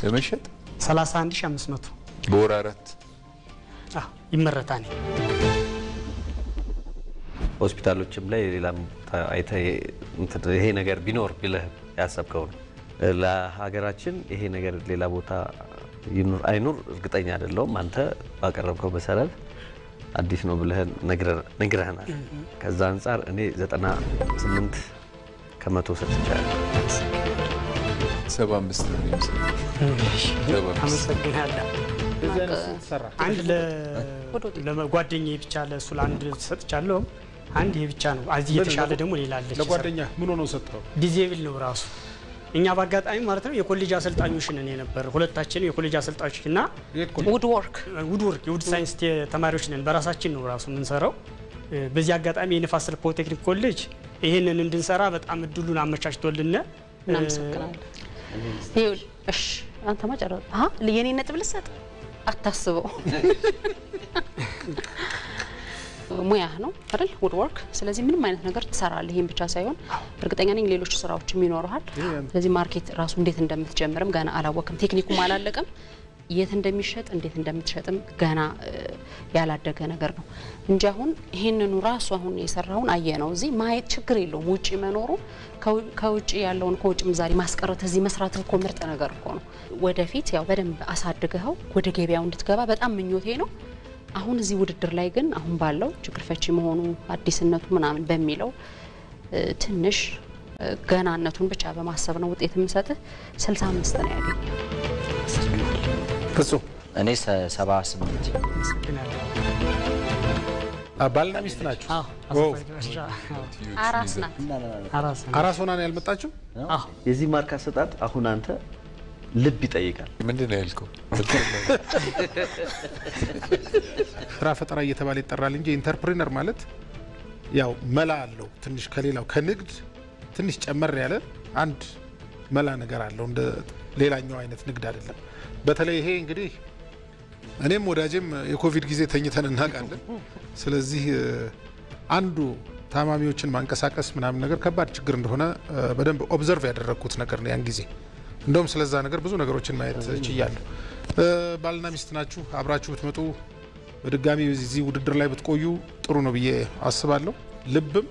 ለመሸጥ 31500 በወር 4 ይመረታል ሆስፒታሎችም ላይ ሌላም አይተ ይሄ ነገር ቢኖር ብለህ ያሰብከው ነው ለሀገራችን ይሄ ነገር ሌላ ቦታ ይኑር አይኑር እርግጠኛ አይደለሁም አንተ ባቀረብከው መሰረት አዲስ ነው ብለህ ነግረህናል ከዛ አንፃር እኔ 98 ከመቶ ሰጥቻለሁ 75 ነው የሚመስለው አመሰግናለሁ አንድ ለጓደኛዬ ብቻ ለሱ ለአንድ ሰጥቻለሁ አንድ ይሄ ብቻ ነው አዚ የተሻለ ደግሞ ሌላ አለች ለጓደኛ ምን ሆኖ ሰጠው ዲዜብል ነው ራሱ እኛ ባጋጣሚ ማለት ነው የኮሌጅ አሰልጣኞች ነን የነበር ሁለታችን የኮሌጅ አሰልጣኞችና ውድወርክ የውድ ሳይንስ ተማሪዎች ነን በራሳችን ነው ራሱ የምንሰራው በዚህ አጋጣሚ የንፋስ ስልክ ፖሊቴክኒክ ኮሌጅ ይሄንን እንድንሰራ በጣም እድሉን አመቻችቶልን እናመሰግናለን እሺ አንተ ማጨራ ለየኔ ነጥብ ልሰጥ አታስበው ሙያ ነው አይደል ውድወርክ ስለዚህ ምንም አይነት ነገር ትሰራለህ ይሄን ብቻ ሳይሆን እርግጠኛ ነኝ ሌሎች ስራዎችም ይኖርሃል ስለዚህ ማርኬት ራሱ እንዴት እንደምትጀምርም ገና አላወቅም ቴክኒኩም አላለቀም የት እንደሚሸጥ እንዴት እንደምትሸጥም ገና ያላደገ ነገር ነው እንጂ አሁን ይሄንኑ ራሱ አሁን የሰራውን አየነው እዚህ ማየት ችግር የለውም ውጪ መኖሩ ከውጪ ያለውን ከውጪ ምዛሪ ማስቀረት እዚህ መስራት እኮ ምርጥ ነገር እኮ ነው ወደፊት ያው በደንብ አሳድገው ወደ ገበያው እንድትገባ በጣም ምኞቴ ነው አሁን እዚህ ውድድር ላይ ግን አሁን ባለው ችግር ፈቺ መሆኑ አዲስነቱ ምናምን በሚለው ትንሽ ገናነቱን ብቻ በማሰብ ነው ውጤት የምሰጥህ 65 ነው ያገኘው ፍጹም እኔ 78 ባልና ሚስት ናችሁ አራስ ናት አራስ ሆና ነው ያልመጣችሁ የዚህ ማርክ አሰጣጥ አሁን አንተ ልብ ይጠይቃል ምንድን ነው ያልከው ስራ ፈጠራ እየተባለ ይጠራል እንጂ ኢንተርፕሪነር ማለት ያው መላ አለው ትንሽ ከሌላው ከንግድ ትንሽ ጨመር ያለ አንድ መላ ነገር አለው እንደ ሌላኛው አይነት ንግድ አይደለም በተለይ ይሄ እንግዲህ እኔም ወዳጄም የኮቪድ ጊዜ ተኝተን እናቃለን ስለዚህ አንዱ ታማሚዎችን ማንቀሳቀስ ምናምን ነገር ከባድ ችግር እንደሆነ በደንብ ኦብዘርቭ ያደረኩት ነገር ነው ያን ጊዜ እንደውም ስለዛ ነገር ብዙ ነገሮችን ማየት ይችላል ባልና ሚስት ናችሁ አብራችሁ ብትመጡ በድጋሚ እዚህ ውድድር ላይ ብትቆዩ ጥሩ ነው ብዬ አስባለሁ ልብም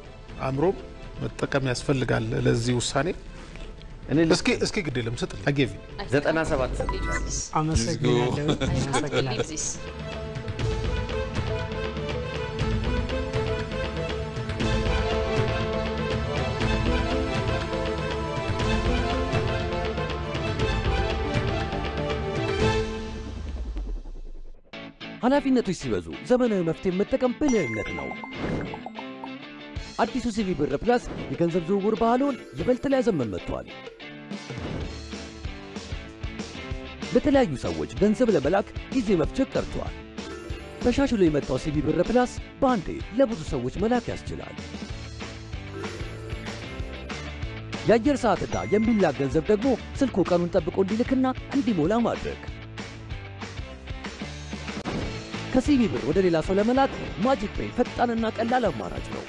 አምሮም መጠቀም ያስፈልጋል ለዚህ ውሳኔ እስኪ ግድ የለም ስጥ አጌቪ 97 አመሰግናለሁ ኃላፊነቶች ሲበዙ ዘመናዊ መፍትሄ መጠቀም ብልህነት ነው። አዲሱ ሲቢ ብር ፕላስ የገንዘብ ዝውውር ባህሉን ይበልጥ ሊያዘመን መጥቷል። ለተለያዩ ሰዎች ገንዘብ ለመላክ ጊዜ መፍጀት ቀርቷል። ተሻሽሎ የመጣው ሲቢ ብር ፕላስ በአንዴ ለብዙ ሰዎች መላክ ያስችላል። የአየር ሰዓትና የሚላክ ገንዘብ ደግሞ ስልኩ ቀኑን ጠብቆ እንዲልክና እንዲሞላ ማድረግ። ከሲቢ ብር ወደ ሌላ ሰው ለመላክ ማጂክ ፔይ ፈጣንና ቀላል አማራጭ ነው።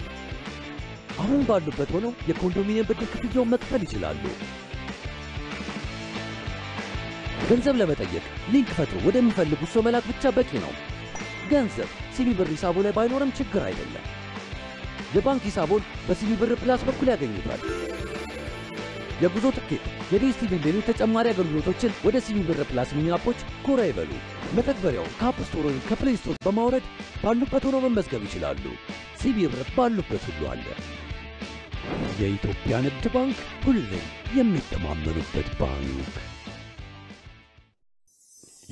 አሁን ባሉበት ሆነው የኮንዶሚኒየም ብድር ክፍያውን መክፈል ይችላሉ። ገንዘብ ለመጠየቅ ሊንክ ፈጥሮ ወደሚፈልጉት ሰው መላክ ብቻ በቂ ነው። ገንዘብ ሲቢ ብር ሂሳቦ ላይ ባይኖርም ችግር አይደለም። የባንክ ሂሳቦን በሲቢ ብር ፕላስ በኩል ያገኙታል። የጉዞ ትኬት፣ የዲኤስቲቪ ሌሎች ተጨማሪ አገልግሎቶችን ወደ ሲቢ ብር ፕላስ ሚኒ አፖች ጎራ ይበሉ። መተግበሪያው ከአፕ ስቶር ወይም ከፕሌይ ስቶር በማውረድ ባሉበት ሆነው መመዝገብ ይችላሉ። ሲቢ ብር ባሉበት ሁሉ አለ። የኢትዮጵያ ንግድ ባንክ ሁሌም የሚተማመኑበት ባንክ።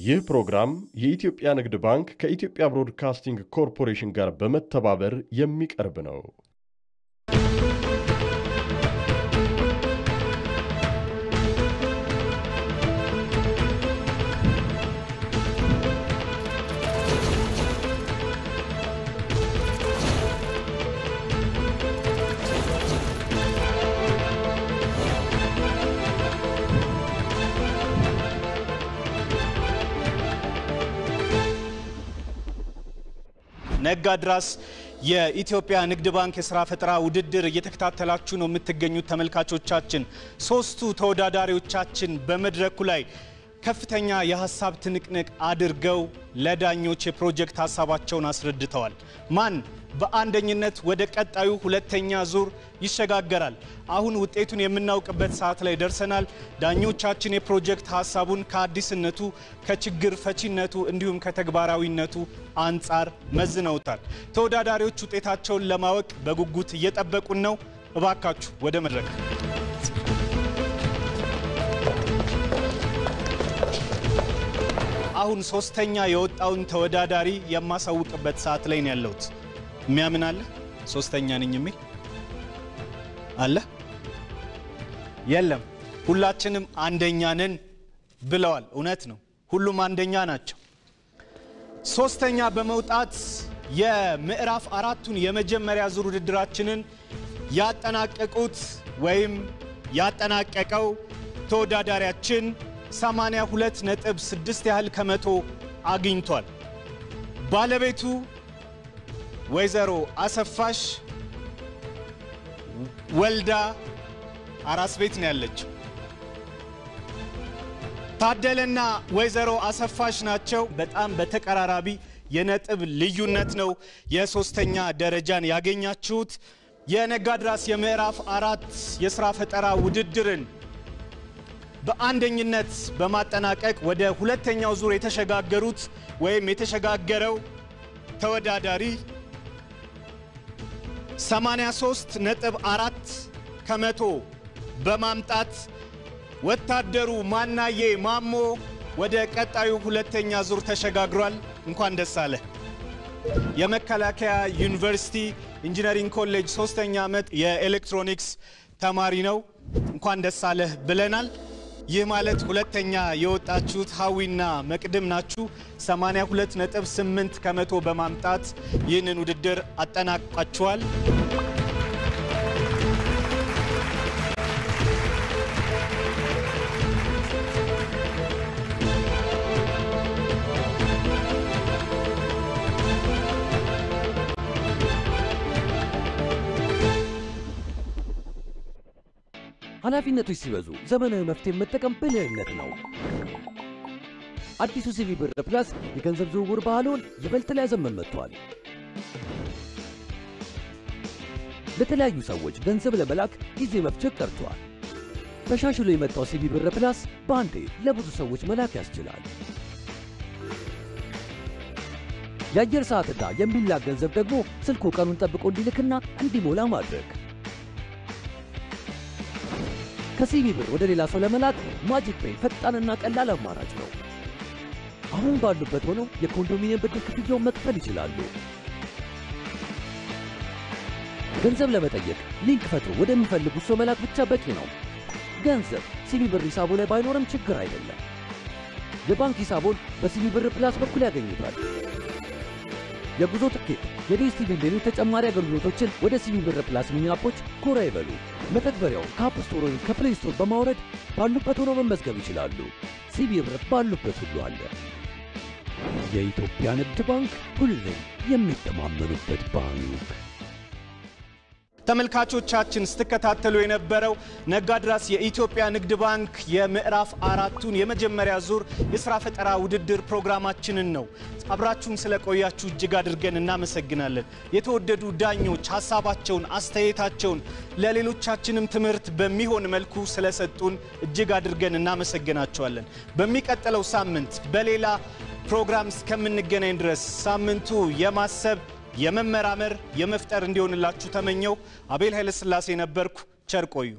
ይህ ፕሮግራም የኢትዮጵያ ንግድ ባንክ ከኢትዮጵያ ብሮድካስቲንግ ኮርፖሬሽን ጋር በመተባበር የሚቀርብ ነው። ነጋድራስ የኢትዮጵያ ንግድ ባንክ የሥራ ፈጠራ ውድድር እየተከታተላችሁ ነው የምትገኙት ተመልካቾቻችን። ሶስቱ ተወዳዳሪዎቻችን በመድረኩ ላይ ከፍተኛ የሐሳብ ትንቅንቅ አድርገው ለዳኞች የፕሮጀክት ሐሳባቸውን አስረድተዋል። ማን በአንደኝነት ወደ ቀጣዩ ሁለተኛ ዙር ይሸጋገራል? አሁን ውጤቱን የምናውቅበት ሰዓት ላይ ደርሰናል። ዳኞቻችን የፕሮጀክት ሐሳቡን ከአዲስነቱ፣ ከችግር ፈቺነቱ እንዲሁም ከተግባራዊነቱ አንጻር መዝነውታል። ተወዳዳሪዎች ውጤታቸውን ለማወቅ በጉጉት እየጠበቁን ነው። እባካችሁ ወደ መድረክ። አሁን ሶስተኛ የወጣውን ተወዳዳሪ የማሳውቅበት ሰዓት ላይ ነው ያለሁት። የሚያምን አለ? ሶስተኛ ነኝ የሚል አለ? የለም። ሁላችንም አንደኛ ነን ብለዋል። እውነት ነው፣ ሁሉም አንደኛ ናቸው። ሶስተኛ በመውጣት የምዕራፍ አራቱን የመጀመሪያ ዙር ውድድራችንን ያጠናቀቁት ወይም ያጠናቀቀው ተወዳዳሪያችን 82.6 ያህል ከመቶ አግኝቷል። ባለቤቱ ወይዘሮ አሰፋሽ ወልዳ አራስ ቤት ነው ያለችው። ታደለና ወይዘሮ አሰፋሽ ናቸው። በጣም በተቀራራቢ የነጥብ ልዩነት ነው የሶስተኛ ደረጃን ያገኛችሁት። የነጋድራስ የምዕራፍ አራት የሥራ ፈጠራ ውድድርን በአንደኝነት በማጠናቀቅ ወደ ሁለተኛው ዙር የተሸጋገሩት ወይም የተሸጋገረው ተወዳዳሪ 83.4 ከመቶ በማምጣት ወታደሩ ማናዬ ማሞ ወደ ቀጣዩ ሁለተኛ ዙር ተሸጋግሯል። እንኳን ደስ አለ። የመከላከያ ዩኒቨርሲቲ ኢንጂነሪንግ ኮሌጅ 3ኛ ዓመት የኤሌክትሮኒክስ ተማሪ ነው። እንኳን ደስ አለ ብለናል። ይህ ማለት ሁለተኛ የወጣችሁት ሀዊና መቅድም ናችሁ። 82.8 ከመቶ በማምጣት ይህንን ውድድር አጠናቃችኋል። ኃላፊነቶች ሲበዙ ዘመናዊ መፍትሄ መጠቀም ብልህነት ነው። አዲሱ ሲቢ ብር ፕላስ የገንዘብ ዝውውር ባህሉን ይበልጥ ሊያዘመን መጥቷል። ለተለያዩ ሰዎች ገንዘብ ለመላክ ጊዜ መፍጀት ቀርቷል። ተሻሽሎ የመጣው ሲቢ ብር ፕላስ በአንዴ ለብዙ ሰዎች መላክ ያስችላል። የአየር ሰዓትና የሚላክ ገንዘብ ደግሞ ስልኩ ቀኑን ጠብቆ እንዲልክና እንዲሞላ ማድረግ። ከሲቢ ብር ወደ ሌላ ሰው ለመላክ ማጂክ ፔይ ፈጣንና ቀላል አማራጭ ነው። አሁን ባሉበት ሆነው የኮንዶሚኒየም ብድር ክፍያውን መክፈል ይችላሉ። ገንዘብ ለመጠየቅ ሊንክ ፈጥሮ ወደሚፈልጉት ሰው መላክ ብቻ በቂ ነው። ገንዘብ ሲቢ ብር ሂሳቦ ላይ ባይኖርም ችግር አይደለም። የባንክ ሂሳቦን በሲቢ ብር ፕላስ በኩል ያገኙታል። የጉዞ ትኬት፣ የዲኤስቲቪ ሌሎች ተጨማሪ አገልግሎቶችን ወደ ሲቢ ብር ፕላስ ሚኒ አፖች ጎራ ይበሉ። መተግበሪያው ከአፕ ስቶር ወይም ከፕሌይ ስቶር በማውረድ ባሉበት ሆነው መመዝገብ ይችላሉ። ሲቢ ብር ባሉበት ሁሉ አለ። የኢትዮጵያ ንግድ ባንክ ሁሌም የሚተማመኑበት ባንክ። ተመልካቾቻችን ስትከታተሉ የነበረው ነጋድራስ የኢትዮጵያ ንግድ ባንክ የምዕራፍ 4ቱን የመጀመሪያ ዙር የሥራ ፈጠራ ውድድር ፕሮግራማችንን ነው። አብራችሁን ስለቆያችሁ እጅግ አድርገን እናመሰግናለን። የተወደዱ ዳኞች ሐሳባቸውን፣ አስተያየታቸውን ለሌሎቻችንም ትምህርት በሚሆን መልኩ ስለሰጡን እጅግ አድርገን እናመሰግናቸዋለን። በሚቀጥለው ሳምንት በሌላ ፕሮግራም እስከምንገናኝ ድረስ ሳምንቱ የማሰብ የመመራመር የመፍጠር እንዲሆንላችሁ ተመኘው። አቤል ኃይለ ሥላሴ ነበርኩ። ቸር ቆዩ።